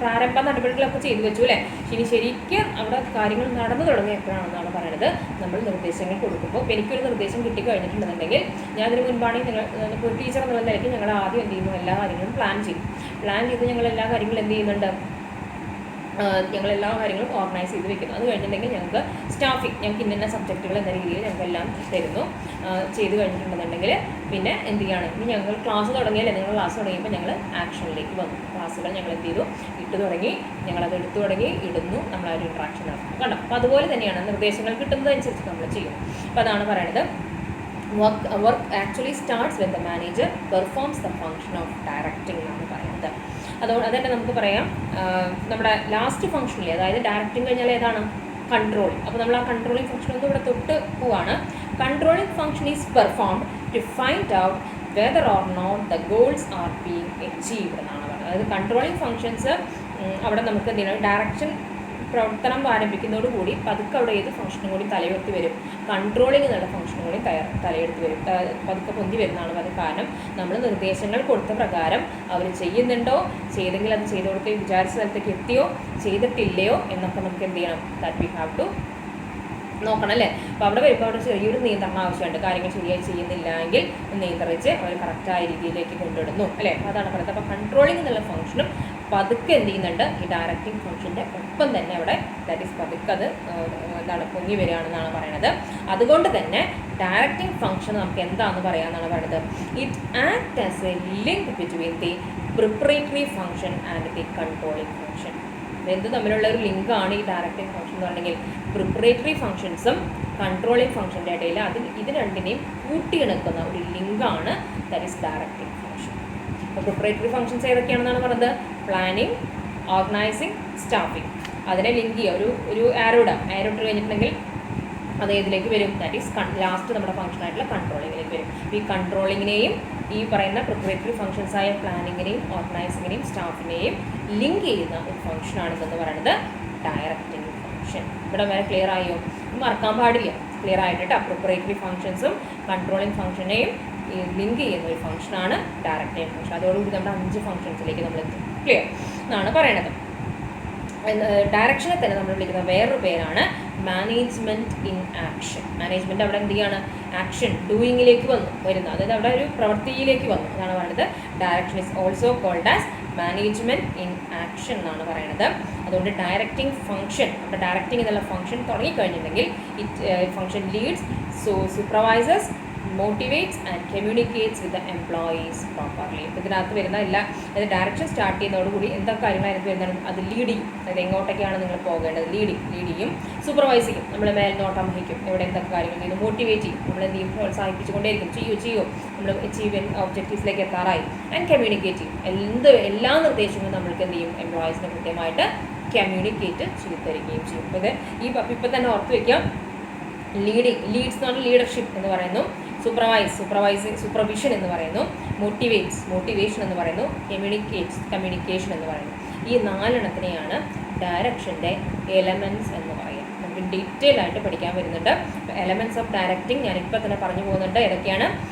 പ്രാരംഭ നടപടികളൊക്കെ ചെയ്തു വെച്ചു അല്ലേ. ഇനി ശരിക്കും അവിടെ കാര്യങ്ങൾ നടന്നു തുടങ്ങുക എപ്പോഴാണെന്നാണ് പറയുന്നത്? നമ്മൾ നിർദ്ദേശങ്ങൾ കൊടുക്കുമ്പോൾ. ഇപ്പോൾ എനിക്കൊരു നിർദ്ദേശം കിട്ടിക്കഴിഞ്ഞിട്ടുണ്ടെന്നുണ്ടെങ്കിൽ ഞാൻ അതിന് മുൻപാണെങ്കിൽ ഒരു ടീച്ചർ എന്നുള്ള നിലയ്ക്ക് ഞങ്ങൾ ആദ്യം എന്ത് ചെയ്യുന്നു? എല്ലാ കാര്യങ്ങളും പ്ലാൻ ചെയ്ത് ഞങ്ങൾ എല്ലാ കാര്യങ്ങളും എന്ത് ചെയ്യുന്നുണ്ട്? ഞങ്ങളെല്ലാ കാര്യങ്ങളും ഓർഗനൈസ് ചെയ്ത് വെക്കുന്നു. അത് കഴിഞ്ഞിട്ടുണ്ടെങ്കിൽ ഞങ്ങൾക്ക് സ്റ്റാഫിങ്, ഞങ്ങൾക്ക് ഇന്ന സബ്ജക്റ്റുകൾ എന്ന രീതിയിൽ ഞങ്ങൾക്കെല്ലാം തരുന്നു. ചെയ്ത് കഴിഞ്ഞിട്ടുണ്ടെന്നുണ്ടെങ്കിൽ പിന്നെ എന്ത് ചെയ്യാണ്? ഇനി ഞങ്ങൾ ക്ലാസ് തുടങ്ങിയാലേ, നിങ്ങൾ ക്ലാസ് തുടങ്ങിയപ്പോൾ ഞങ്ങൾ ആക്ഷനിലേക്ക് വന്നു. ക്ലാസ്സുകൾ ഞങ്ങൾ എന്ത് ചെയ്തു? ഇട്ട് തുടങ്ങി, ഞങ്ങളത് എടുത്തു തുടങ്ങി, ഇടുന്നു, നമ്മളൊരു ഇൻട്രാക്ഷൻ നടത്തുന്നു. കണ്ടോ? അപ്പോൾ അതുപോലെ തന്നെയാണ് നിർദ്ദേശങ്ങൾ കിട്ടുന്നതനുസരിച്ച് നമ്മൾ ചെയ്യും. അപ്പോൾ അതാണ് പറയണത്, work actually starts when the manager performs the function of directing എന്നാണ് പറയുന്നത്. അതന്നെ നമുക്ക് പറയാം നമ്മുടെ ലാസ്റ്റ് ഫംഗ്ഷനിൽ, അതായത് ഡയറക്റ്റിംഗ് കഴിഞ്ഞാൽ ഏതാണ്? കൺട്രോളിങ്. അപ്പോൾ നമ്മൾ ആ കൺട്രോളിങ് ഫംഗ്ഷൻ ഒന്നും ഇവിടെ തൊട്ട് പോവാണ്. Controlling function is performed to find out whether or not the goals are being achieved എന്നാണ് പറയുന്നത്. അതായത് കൺട്രോളിങ് ഫംഗ്ഷൻസ് അവിടെ നമുക്ക് എന്ത് ചെയ്യണം? ഡയറക്ഷൻ പ്രവർത്തനം ആരംഭിക്കുന്നതോടുകൂടി പതുക്കെ അവിടെ ഏത് ഫംഗ്ഷനും കൂടി തലയുയർത്തി വരും? കൺട്രോളിങ് എന്നുള്ള ഫംഗ്ഷനും കൂടി തലയെടുത്ത് വരും, പതുക്കെ പൊന്തി വരുന്നതാണ്. അത് കാരണം നമ്മൾ നിർദ്ദേശങ്ങൾ കൊടുത്ത പ്രകാരം അവർ ചെയ്യുന്നുണ്ടോ, ചെയ്തെങ്കിൽ അത് ചെയ്ത് കൊടുത്ത് വിചാരിച്ച സ്ഥലത്തേക്ക് എത്തിയോ, ചെയ്തിട്ടില്ലയോ എന്നൊക്കെ നമുക്ക് എന്ത് ചെയ്യണം? ദാറ്റ് വി ഹാവ് ടു നോക്കണം അല്ലേ. അപ്പോൾ അവിടെ വരുമ്പോൾ അവിടെ ചെറിയൊരു നിയന്ത്രണം ആവശ്യമുണ്ട്. കാര്യങ്ങൾ ശരിയായി ചെയ്യുന്നില്ല എങ്കിൽ നിയന്ത്രിച്ച് അവർ കറക്റ്റായ രീതിയിലേക്ക് കൊണ്ടുവിടുന്നു അല്ലേ. അതാണ് പറയുന്നത്. അപ്പോൾ കൺട്രോളിങ് എന്നുള്ള ഫംഗ്ഷനും പതുക്കെ എന്ത് ചെയ്യുന്നുണ്ട്? ഈ ഡയറക്റ്റിംഗ് ഫംഗ്ഷൻ്റെ ഒപ്പം തന്നെ അവിടെ ദാറ്റ് ഈസ് പതുക്കെ അത് പൊങ്ങി വരികയാണെന്നാണ് പറയുന്നത്. അതുകൊണ്ട് തന്നെ ഡയറക്റ്റിംഗ് ഫംഗ്ഷൻ നമുക്ക് എന്താണെന്ന് പറയാമെന്നാണ് പറയുന്നത്? It act as A link between the preparatory function and the controlling function. എന്ത് തമ്മിലുള്ള ഒരു ലിങ്കാണ് ഈ ഡയറക്റ്റിംഗ് ഫംഗ്ഷൻ എന്ന് പറഞ്ഞെങ്കിൽ പ്രിപ്പറേറ്ററി ഫംഗ്ഷൻസും കൺട്രോളിംഗ് ഫംഗ്ഷൻ്റെ ഇടയിൽ ഇത് രണ്ടിനെയും കൂട്ടിയിണക്കുന്ന ഒരു ലിങ്കാണ് ദാറ്റ് ഈസ് ഡയറക്റ്റിംഗ് ഫംഗ്ഷൻ. അപ്പോൾ പ്രിപ്പറേറ്ററി ഫംഗ്ഷൻസ് ഏതൊക്കെയാണെന്നാണ് പറഞ്ഞത്? Planning, organising, staffing. അതിനെ ലിങ്ക് ചെയ്യുക, ഒരു ആരോ ഇട്ട് കഴിഞ്ഞിട്ടുണ്ടെങ്കിൽ അത് ഏതിലേക്ക് വരും? ദാറ്റ് ഈസ് ലാസ്റ്റ് നമ്മുടെ ഫംഗ്ഷനായിട്ടുള്ള കൺട്രോളിങ്ങിലേക്ക് വരും. ഈ കൺട്രോളിങ്ങിനെയും ഈ പറയുന്ന പ്രിപ്പറേറ്ററി ഫംഗ്ഷൻസായ പ്ലാനിങ്ങിനെയും ഓർഗനൈസിങ്ങിനെയും സ്റ്റാഫിനെയും ലിങ്ക് ചെയ്യുന്ന ഒരു ഫംഗ്ഷനാണിതെന്ന് പറയുന്നത് ഡയറക്റ്റിംഗ് ഫംഗ്ഷൻ. ഇവിടെ വരെ ക്ലിയർ ആയോ? മറക്കാൻ പാടില്ല, ക്ലിയർ ആയിട്ട് കേട്ടോ. പ്രിപ്പറേറ്ററി ഫംഗ്ഷൻസും കൺട്രോളിങ് ഫംഗ്ഷനെയും ലിങ്ക് ചെയ്യുന്ന ഒരു ഫംഗ്ഷനാണ് ഡയറക്റ്റിംഗ് ഫംഗ്ഷൻ. അതോടുകൂടി നമ്മുടെ 5 ഫംഗ്ഷൻസിലേക്ക് നമ്മൾ എത്തും. ക്ലിയർ എന്നാണ് പറയണത്. ഡയറക്ഷനെ തന്നെ നമ്മൾ വിളിക്കുന്ന വേറൊരു പേരാണ് മാനേജ്മെൻറ്റ് ഇൻ ആക്ഷൻ. മാനേജ്മെൻറ്റ് അവിടെ എന്ത് ചെയ്യാണ്? ആക്ഷൻ, ഡൂയിങ്ങിലേക്ക് വരുന്നു. അതായത് അവിടെ ഒരു പ്രവൃത്തിയിലേക്ക് വന്നു എന്നാണ് പറയുന്നത്. Direction is also called as management in action എന്നാണ് പറയുന്നത്. അതുകൊണ്ട് ഡയറക്റ്റിംഗ് ഫംഗ്ഷൻ, നമ്മുടെ ഡയറക്റ്റിംഗ് എന്നുള്ള ഫംഗ്ഷൻ തുടങ്ങിക്കഴിഞ്ഞിട്ടുണ്ടെങ്കിൽ function leads, supervises, motivates and communicates with the employees properly. ഇതിനകത്ത് വരുന്ന അതായത് ഡയറക്ഷൻ സ്റ്റാർട്ട് ചെയ്യുന്നതോടുകൂടി എന്താ കാര്യങ്ങൾ അതിനകത്ത് വരുന്നതാണ്? അത് ലീഡ് ചെയ്യും. അതായത് എങ്ങോട്ടൊക്കെയാണ് നിങ്ങൾ പോകേണ്ടത്? ലീഡ് ചെയ്യും. സൂപ്പർവൈസ് ചെയ്യും, നമ്മൾ മേൽനോട്ടം വഹിക്കും, എവിടെ എന്തൊക്കെ കാര്യങ്ങൾ ചെയ്യും. മോട്ടിവേറ്റ് ചെയ്യും, നമ്മൾ എന്ത് ചെയ്യും? പ്രോത്സാഹിപ്പിച്ചുകൊണ്ടേയിരിക്കും. ചെയ്യൂ നമ്മൾ അച്ചീവ്മെൻറ്റ് ഒബ്ജക്റ്റീവ്സിലേക്ക് എത്താറായി. ആൻഡ് കമ്മ്യൂണിക്കേറ്റ് ചെയ്യും. എല്ലാ നിർദ്ദേശങ്ങളും നമ്മൾക്ക് എന്ത് ചെയ്യും? എംപ്ലോയീസിനെ കൃത്യമായിട്ട് കമ്മ്യൂണിക്കേറ്റ് ചെയ്ത് തരികയും ചെയ്യും. അപ്പോൾ ഇപ്പം തന്നെ ഓർത്ത് വയ്ക്കാം. ലീഡ്സ് എന്ന് പറഞ്ഞാൽ ലീഡർഷിപ്പ് എന്ന് പറയുന്നു. സൂപ്പർവിഷൻ എന്ന് പറയുന്നു. മോട്ടിവേഷൻ എന്ന് പറയുന്നു. കമ്മ്യൂണിക്കേഷൻ എന്ന് പറയുന്നു. ഈ 4 എണ്ണത്തിനെയാണ് ഡയറക്ഷൻ്റെ എലമെൻറ്റ്സ് എന്ന് പറയുക. നമുക്ക് ഡീറ്റെയിൽ ആയിട്ട് പഠിക്കാൻ വരുന്നുണ്ട്. എലമെൻറ്റ്സ് ഓഫ് ഡയറക്റ്റിംഗ് ഞാനിപ്പോൾ തന്നെ പറഞ്ഞു പോകുന്നുണ്ട്. ഏതൊക്കെയാണ്?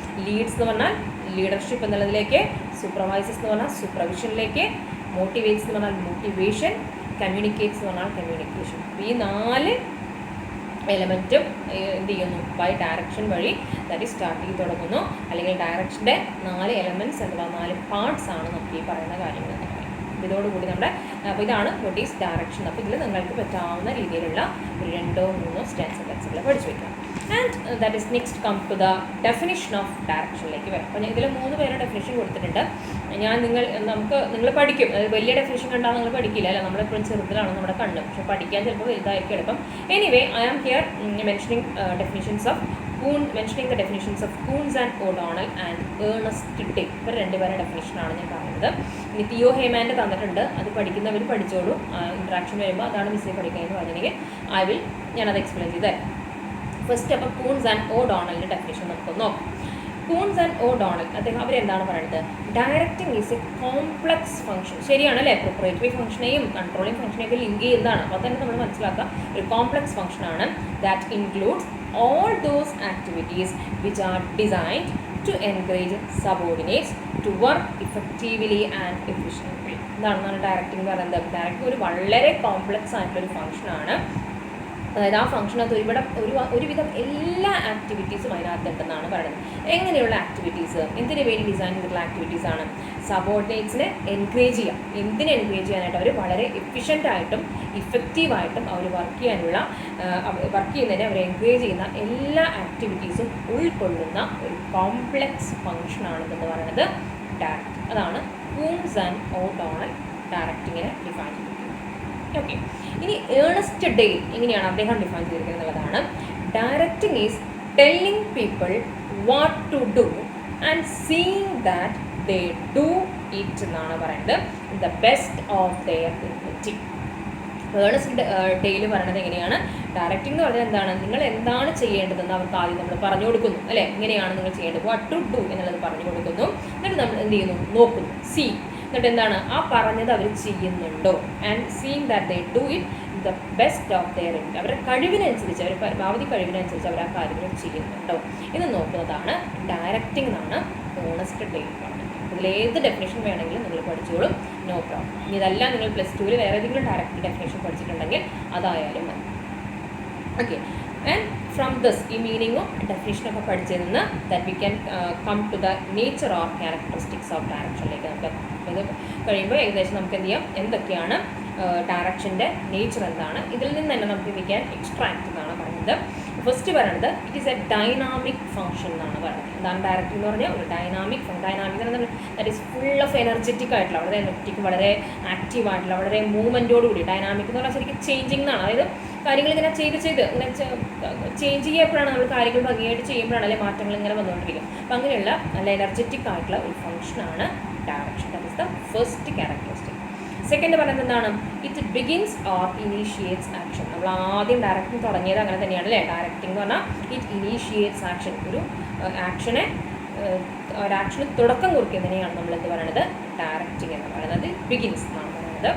ലീഡ്സ് എന്ന് പറഞ്ഞാൽ ലീഡർഷിപ്പ് എന്നുള്ളതിലേക്ക്, സൂപ്പർവൈസേഴ്സ് എന്ന് പറഞ്ഞാൽ സൂപ്പർവിഷനിലേക്ക്, മോട്ടിവേറ്റ്സ് എന്ന് പറഞ്ഞാൽ മോട്ടിവേഷൻ, കമ്മ്യൂണിക്കേറ്റ്സ് എന്ന് പറഞ്ഞാൽ കമ്മ്യൂണിക്കേഷൻ. ഈ 4 എലമെൻറ്റും എന്ത് ചെയ്യുന്നു? ബൈ ഡയറക്ഷൻ വഴി ദാറ്റ് ഈസ് സ്റ്റാർട്ട് ചെയ്ത് തുടങ്ങുന്നു. അല്ലെങ്കിൽ ഡയറക്ഷൻ്റെ 4 എലമെൻറ്റ്സ് അഥവാ 4 പാർട്സ് ആണ് നമുക്ക് ഈ പറയുന്ന കാര്യങ്ങൾ എന്ന് പറയുന്നത്. ഇതോടുകൂടി നമ്മുടെ അപ്പോൾ ഇതാണ് വാട്ട് ഈസ് ഡയറക്ഷൻ. അപ്പോൾ ഇതിൽ നിങ്ങൾക്ക് പറ്റാവുന്ന രീതിയിലുള്ള ഒരു 2-3 സ്റ്റെൻസുകൾ പഠിച്ചു വയ്ക്കാം. And that is next come to the definition of ഡയറക്ഷനിലേക്ക് വരാം. അപ്പോൾ ഞാൻ ഇതിൽ 3 പേരുടെ ഡെഫിനിഷൻ കൊടുത്തിട്ടുണ്ട്. നിങ്ങൾ പഠിക്കും. അത് വലിയ ഡെഫിനിഷൻ കണ്ടാൽ നിങ്ങൾ പഠിക്കില്ല അല്ല, നമ്മളെപ്പോഴും ചെറുതിലാണ് നമ്മുടെ കണ്ണ്, പക്ഷെ പഠിക്കാൻ ചിലപ്പോൾ വലുതായിരിക്കും എളുപ്പം. Anyway I am here mentioning definitions of mentioning the definitions of Kuhns and O'Donnell and Ernest Day. ഇവർ 2 പേരുടെ ഡെഫിനിഷനാണ് ഞാൻ പറയുന്നത്. ഇനി തിയോ ഹേമാൻ്റെ തന്നിട്ടുണ്ട്, അത് പഠിക്കുന്നവർ പഠിച്ചോളൂ. ഇൻട്രാക്ഷൻ വരുമ്പോൾ അതാണ് മിസ്സേ പഠിക്കുന്നതെന്ന് പറഞ്ഞെങ്കിൽ ഞാനത് എക്സ്പ്ലെയിൻ ചെയ്ത് തരാം. ഫസ്റ്റ് അപ്പോൾ കൂൺസ് ആൻഡ് ഓഡോണലിൻ്റെ ഡെഫിനിഷൻ നമുക്ക് നോക്കാം. കൂൺസ് ആൻഡ് ഓഡോണൽ അവരെന്താണ് പറയുന്നത്? Directing is A complex function. ശരിയാണ് അല്ലേ? പ്രിപ്പറേറ്ററി ഫംഗ്ഷനെയും കൺട്രോളിംഗ് ഫംഗ്ഷനെയൊക്കെ ലിങ്ക് ചെയ്യുന്നതാണ്. അപ്പോൾ തന്നെ നമ്മൾ മനസ്സിലാക്കുക ഒരു കോംപ്ലക്സ് ഫംഗ്ഷനാണ്. That includes all those activities which are designed to encourage subordinates to work effectively and efficiently. ഇതാണ് ഡയറക്റ്റിംഗ് എന്ന് പറയുന്നത്. ഡയറക്റ്റിംഗ് ഒരു വളരെ കോംപ്ലക്സ് ആയിട്ടുള്ളൊരു ഫംഗ്ഷനാണ്. അതായത് ആ ഫംഗ്ഷനകത്ത് ഒരുവിധം എല്ലാ ആക്ടിവിറ്റീസും അതിനകത്തുണ്ടെന്നാണ് പറയുന്നത്. എങ്ങനെയുള്ള ആക്ടിവിറ്റീസ്? എന്തിനു വേണ്ടി ഡിസൈൻ ചെയ്തിട്ടുള്ള ആക്ടിവിറ്റീസാണ്? സബോർഡിനേറ്റ്സിനെ എൻകറേജ് ചെയ്യാം. എന്തിനെ എൻകറേജ് ചെയ്യാനായിട്ട്? അവർ വളരെ എഫിഷ്യൻ്റായിട്ടും ഇഫക്റ്റീവായിട്ടും അവർ വർക്ക് ചെയ്യുന്നതിനെ അവർ എൻകറേജ് ചെയ്യുന്ന എല്ലാ ആക്ടിവിറ്റീസും ഉൾക്കൊള്ളുന്ന ഒരു കോംപ്ലക്സ് ഫംഗ്ഷനാണെന്ന് പറയുന്നത് ഡയറക്റ്റ്. അതാണ് കൂൺസ് ആൻഡ് ഓഡോണൽ ഡയറക്റ്റിങ്ങിനെ ഡിഫൈൻ ചെയ്തിരിക്കുന്നത്. ഓക്കെ, ഇനി ഏണസ്റ്റ് ഡെയിൽ എങ്ങനെയാണ് അദ്ദേഹം ഡിഫൈൻ ചെയ്തിരിക്കുന്നത് എന്നുള്ളതാണ്. Directing is telling people what to do and seeing that they do it എന്നാണ് പറയുന്നത്. The best of their ability. Ernest Dale പറയുന്നത് എങ്ങനെയാണ്? ഡയറക്റ്റിംഗ് എന്ന് പറഞ്ഞാൽ എന്താണ്? നിങ്ങൾ എന്താണ് ചെയ്യേണ്ടതെന്ന് അവർക്ക് ആദ്യം നമ്മൾ പറഞ്ഞു കൊടുക്കുന്നു അല്ലേ? ഇങ്ങനെയാണ് നിങ്ങൾ ചെയ്യേണ്ടത്, വാട്ട് ടു ഡു എന്നുള്ളത് പറഞ്ഞു കൊടുക്കുന്നു. എന്നിട്ട് നമ്മൾ എന്ത് ചെയ്യുന്നു? നോക്കുന്നു, സീ. എന്നിട്ട് എന്താണ്? ആ പറഞ്ഞത് അവർ ചെയ്യുന്നുണ്ടോ? And seeing that they do it the best of their ability. അവരുടെ കഴിവിനനുസരിച്ച്, അവർ പരമാവധി കഴിവിനനുസരിച്ച് അവർ ആ കാര്യങ്ങൾ ചെയ്യുന്നുണ്ടോ എന്ന് നോക്കുന്നതാണ് ഡയറക്റ്റിംഗ് എന്നാണ് ഏണസ്റ്റ് ഡെയിൽ പറഞ്ഞത്. ഇതിലേത് ഡെഫിനേഷൻ വേണമെങ്കിലും നിങ്ങൾ പഠിച്ചോളും, നോ പ്രോബ്ലം. ഇനി ഇതെല്ലാം നിങ്ങൾ +2 വേറെ ഏതെങ്കിലും ഡയറക്റ്റ് ഡെഫിനേഷൻ പഠിച്ചിട്ടുണ്ടെങ്കിൽ അതായാലും മതി. ഓക്കെ, ആൻഡ് ഫ്രം ദിസ് ഈ മീനിങ്ങും ഡെഫിനേഷനൊക്കെ പഠിച്ചതിൽ നിന്ന് that we can come to the nature or characteristics of ഡയറക്ഷനിലേക്ക് നമുക്ക് ഇത് കഴിയുമ്പോൾ ഏകദേശം നമുക്ക് എന്ത് ചെയ്യാം, എന്തൊക്കെയാണ് ഡയറക്ഷൻ്റെ നേച്ചർ എന്താണ്, ഇതിൽ നിന്ന് തന്നെ നമുക്ക് വി ക്യാൻ എക്സ്ട്രാക്ട് എന്നാണ് പറയുന്നത്. ഫസ്റ്റ് പറയുന്നത് it is A dynamic function എന്നാണ് പറയുന്നത്. എന്താണ് ഡയറക്റ്റിംഗ് എന്ന് പറഞ്ഞാൽ? ഒരു ഡൈനാമിക് എന്ന് പറഞ്ഞാൽ that is full of energetic ആയിട്ടുള്ള, വളരെ എനർജറ്റിക്, വളരെ ആക്റ്റീവ് ആയിട്ടുള്ള, വളരെ മൂവ്മെൻറ്റോടുകൂടി. ഡൈനാമിക് എന്ന് പറഞ്ഞാൽ ശരിക്കും ചേഞ്ചിങ് എന്നാണ്. അതായത് കാര്യങ്ങൾ ഇങ്ങനെ ഇങ്ങനെ ചേഞ്ച് ചെയ്യപ്പോഴാണ് നമ്മൾ കാര്യങ്ങൾ ഭംഗിയായിട്ട് ചെയ്യുമ്പോഴാണ് അല്ലെ മാറ്റങ്ങൾ ഇങ്ങനെ വന്നുകൊണ്ടിരിക്കും. അപ്പം അങ്ങനെയുള്ള നല്ല എനർജറ്റിക് ആയിട്ടുള്ള ഒരു ഫംഗ്ഷനാണ് direction. That is the first characteristic. Second പറയുന്നത് എന്താണ്? It begins or initiates action. നമ്മൾ ആദ്യം ഡയറക്റ്റിംഗ് തുടങ്ങിയത് അങ്ങനെ തന്നെയാണ് അല്ലേ? ഡയറക്റ്റിംഗ് എന്ന് പറഞ്ഞാൽ ഇറ്റ് ഇനീഷ്യേറ്റ്സ് ആക്ഷൻ. ഒരു ആക്ഷന് തുടക്കം കുറിക്കുന്നതിനെയാണ് നമ്മൾ എന്ത് പറയുന്നത്? ഡയറക്റ്റിംഗ് എന്ന് പറയുന്നത്. ബിഗിൻസ് എന്നാണ് പറയുന്നത്.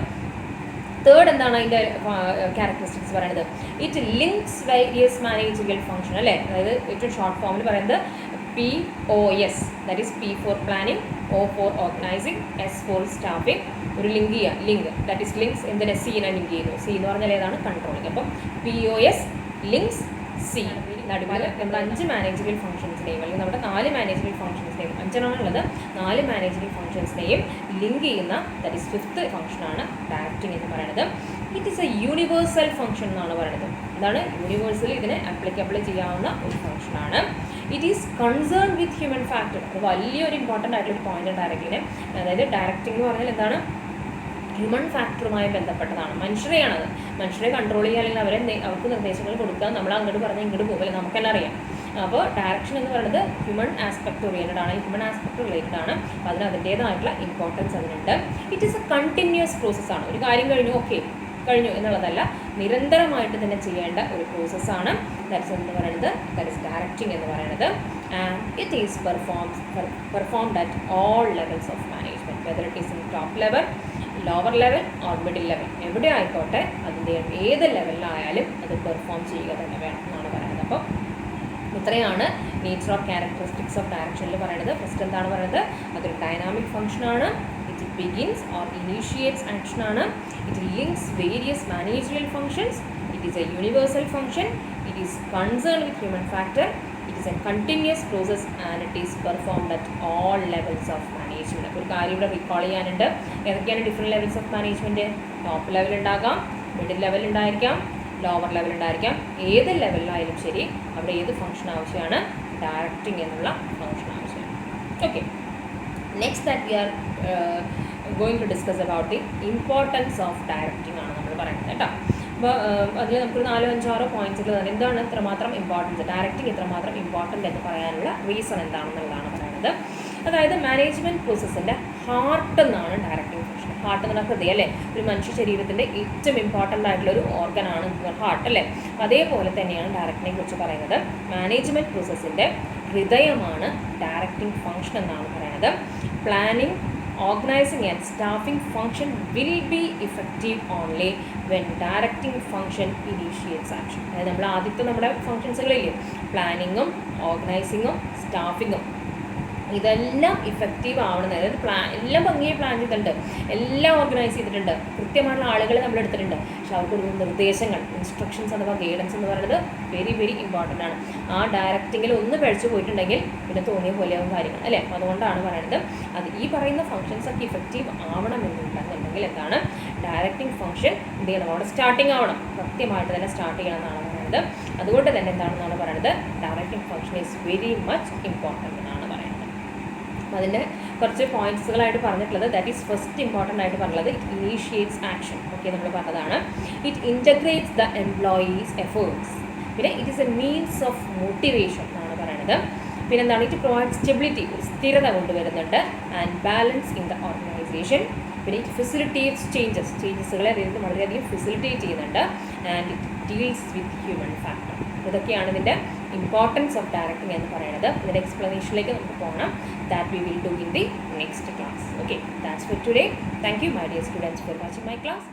തേർഡ് എന്താണ് അതിൻ്റെ ക്യാരക്ടറിസ്റ്റിക്സ് പറയുന്നത്? It links various managerial function അല്ലേ? അതായത് ഏറ്റവും ഷോർട്ട് ഫോമിൽ പറയുന്നത് POS, that is P for planning, O for organising, S for staffing. ഒരു ലിങ്ക് ദാറ്റ് ഈസ് ലിങ്ക്സ് എന്തിനെ? സീനെ ലിങ്ക് ചെയ്യുന്നു. സി എന്ന് പറഞ്ഞാൽ ഏതാണ്? കൺട്രോളിങ്. അപ്പം POS ലിങ്ക്സ് സി. നടുവിൽ നമ്മുടെ 5 മാനേജറിയൽ ഫംഗ്ഷൻസിനെയും അല്ലെങ്കിൽ നമ്മുടെ 4 മാനേജറിയൽ ഫംഗ്ഷൻസിനെയും, 5 ഉള്ളത്, 4 മാനേജറിയൽ ഫംഗ്ഷൻസിനെയും ലിങ്ക് ചെയ്യുന്ന ദാറ്റ് ഈസ് ഫിഫ്ത്ത് ഫംഗ്ഷനാണ് ഡയറക്റ്റിംഗ് എന്ന് പറയുന്നത്. It is a universal function എന്നാണ് പറയുന്നത്. എന്താണ്? യൂണിവേഴ്സലി ഇതിനെ അപ്ലിക്കബിൾ ചെയ്യാവുന്ന ഒരു ഫംഗ്ഷനാണ്. It is concern with human factor. അത് വലിയൊരു ഇമ്പോർട്ടൻ്റ് ആയിട്ടുള്ളൊരു പോയിന്റ് ഡയറക്റ്റിങ്ങിന്. അതായത് ഡയറക്റ്റിംഗ് എന്ന് പറഞ്ഞാൽ എന്താണ്? ഹ്യൂമൻ ഫാക്ടറുമായി ബന്ധപ്പെട്ടതാണ്. മനുഷ്യരെയാണത്. മനുഷ്യരെ കൺട്രോൾ ചെയ്യുക അല്ലെങ്കിൽ അവർക്ക് നിർദ്ദേശങ്ങൾ കൊടുക്കുക, നമ്മൾ അങ്ങോട്ട് പറഞ്ഞ് ഇങ്ങോട്ട് പോകില്ല, നമുക്കെല്ലാം അറിയാം. അപ്പോൾ ഡയറക്ഷൻ എന്ന് പറയുന്നത് ഹ്യൂമൻ ആസ്പെക്ട് ഓറിയൻറ്റഡ് ആണ്, ഹ്യൂമൻ ആസ്പെക്ട് റിലേറ്റഡ് ആണ്. അപ്പോൾ അതിന് അതിൻ്റേതായിട്ടുള്ള ഇമ്പോർട്ടൻസ് അതിനുണ്ട്. ഇറ്റ് ഈസ് എ കണ്ടിന്യൂസ് പ്രോസസ്സാണ്. ഒരു കാര്യം കഴിഞ്ഞു എന്നുള്ളതല്ല, നിരന്തരമായിട്ട് തന്നെ ചെയ്യേണ്ട ഒരു പ്രോസസ്സാണ് ദാറ്റ്സ് എന്ന് പറയുന്നത്. ദാറ്റ് ഇസ് ഡയറക്റ്റിംഗ് എന്ന് പറയുന്നത്. And it is performed at all levels of management, whether it is in top level, lower level or middle level എവിടെ ആയിക്കോട്ടെ അതിൻ്റെ ഏത് ലെവലിലായാലും അത് പെർഫോം ചെയ്യുക തന്നെ വേണം എന്നാണ് പറയുന്നത്. അപ്പോൾ ഇത്രയാണ് നേച്ചർ ഓഫ് ക്യാരക്ടറിസ്റ്റിക്സ് ഓഫ് ഡയറക്ഷനിൽ പറയുന്നത്. ഫസ്റ്റ് എന്താണ് പറയുന്നത്, അതൊരു ഡൈനാമിക് ഫംഗ്ഷനാണ്. ഇറ്റ് ബിഗിൻസ് ഓർ ഇനീഷ്യേറ്റ്സ് ആക്ഷനാണ്. It links various managerial functions. It is a universal function. It is concern with human factor. It is a continuous process and it is performed at all levels of management. അപ്പോൾ ഒരു കാര്യം ഇവിടെ recall ചെയ്യാനുണ്ട്. ഏതൊക്കെയാണ് different levels of management? Top level ഉണ്ടാകാം, middle level ഉണ്ടായിരിക്കാം, lower level ഉണ്ടായിരിക്കാം. ഏത് ലെവലിലായാലും ശരി അവിടെ ഏത് ഫംഗ്ഷൻ ആവശ്യമാണ്? ഡയറക്റ്റിംഗ് എന്നുള്ള ഫംഗ്ഷൻ ആവശ്യമാണ്. Okay, next that we are going to discuss about the importance of directing ആണ് നമ്മൾ പറയുന്നത് കേട്ടോ. അപ്പോൾ അതിൽ നമുക്കൊരു 4-5-6 പോയിന്റ്സുകൾ തന്നെ എന്താണ് ഇത്രമാത്രം ഇമ്പോർട്ടൻസ്, ഡയറക്റ്റിംഗ് ഇത്രമാത്രം ഇമ്പോർട്ടൻ്റ് എന്ന് പറയാനുള്ള റീസൺ എന്താണെന്നുള്ളതാണ് പറയുന്നത്. അതായത് മാനേജ്മെൻറ്റ് പ്രോസസ്സിൻ്റെ ഹാർട്ട് എന്നാണ് ഡയറക്റ്റിംഗ് ഫംഗ്ഷൻ. ഹാർട്ട് എന്ന് പറഞ്ഞാൽ ഹൃദയം അല്ലേ, ഒരു മനുഷ്യ ശരീരത്തിൻ്റെ ഏറ്റവും ഇമ്പോർട്ടൻ്റ് ആയിട്ടുള്ളൊരു ഓർഗനാണ് ഹാർട്ട് അല്ലേ. അതേപോലെ തന്നെയാണ് ഡയറക്റ്റിനെ കുറിച്ച് പറയുന്നത്. മാനേജ്മെൻറ്റ് പ്രോസസ്സിൻ്റെ ഹൃദയമാണ് ഡയറക്റ്റിംഗ് ഫംഗ്ഷൻ എന്നാണ് പറയുന്നത്. Planning, organising and staffing function will be effective only when directing function initiates action. അതായത് നമ്മൾ ആദ്യത്തെ നമ്മുടെ ഫംഗ്ഷൻസുകളില്ലേ, പ്ലാനിങ്ങും ഓർഗനൈസിങ്ങും സ്റ്റാഫിങ്ങും, ഇതെല്ലാം ഇഫക്റ്റീവ് ആവണം. അതായത് എല്ലാം ഭംഗിയായി പ്ലാൻ ചെയ്തിട്ടുണ്ട്, എല്ലാം ഓർഗനൈസ് ചെയ്തിട്ടുണ്ട്, കൃത്യമായിട്ടുള്ള ആളുകളെ നമ്മൾ എടുത്തിട്ടുണ്ട്. പക്ഷെ അവർക്ക് കൊടുക്കുന്ന നിർദ്ദേശങ്ങൾ, ഇൻസ്ട്രക്ഷൻസ് അഥവാ ഗൈഡൻസ് എന്ന് പറയുന്നത് വെരി വെരി ഇമ്പോർട്ടൻ്റ് ആണ്. ആ ഡയറക്റ്റിങ്ങിൽ ഒന്ന് പഴിച്ചു പോയിട്ടുണ്ടെങ്കിൽ പിന്നെ തോന്നിയ പോലെയാവും കാര്യങ്ങൾ അല്ലേ. അപ്പോൾ അതുകൊണ്ടാണ് പറയുന്നത് അത് ഈ പറയുന്ന ഫംഗ്ഷൻസ് ഒക്കെ ഇഫക്റ്റീവ് ആവണമെന്നുണ്ടെന്നുണ്ടെങ്കിൽ എന്താണ്, ഡയറക്റ്റിംഗ് ഫംഗ്ഷൻ എന്ത് ചെയ്യണം, അവിടെ സ്റ്റാർട്ടിങ് ആവണം, കൃത്യമായിട്ട് തന്നെ സ്റ്റാർട്ട് ചെയ്യണം എന്നാണ് പറയുന്നത്. അതുകൊണ്ട് തന്നെ എന്താണെന്നാണ് പറയുന്നത്, directing function is very much important എന്നാണ് പറയുന്നത്. അതിൻ്റെ കുറച്ച് പോയിന്റ്സുകളായിട്ട് പറഞ്ഞിട്ടുള്ളത്, ദാറ്റ് ഈസ് ഫസ്റ്റ് ഇമ്പോർട്ടൻ്റ് ആയിട്ട് പറഞ്ഞത് ഇറ്റ് ഇനീഷ്യേറ്റ്സ് ആക്ഷൻ. ഓക്കെ, നമ്മൾ പറഞ്ഞതാണ്. It integrates the employees efforts. പിന്നെ it is a means of motivation എന്നാണ് പറയുന്നത്. പിന്നെ എന്താണ്, ഇറ്റ് പ്രൊവൈഡ് സ്റ്റെബിലിറ്റി, ഒരു സ്ഥിരത കൊണ്ടുവരുന്നുണ്ട്, and balance in the organisation. പിന്നെ ഇറ്റ് ഫെസിലിറ്റേറ്റ്സ് ചേഞ്ചസുകളെ അതായത് വളരെയധികം ഫെസിലിറ്റേറ്റ് ചെയ്യുന്നുണ്ട്, and it deals with human factor. ഇതൊക്കെയാണ് ഇതിൻ്റെ ഇമ്പോർട്ടൻസ് ഓഫ് ഡയറക്റ്റിംഗ് എന്ന് പറയുന്നത്. ഇതിൻ്റെ എക്സ്പ്ലനേഷനിലേക്ക് നമുക്ക് പോകണം. That we will do in the next class. Okay, that's for today. Thank you, my dear students, for watching my class.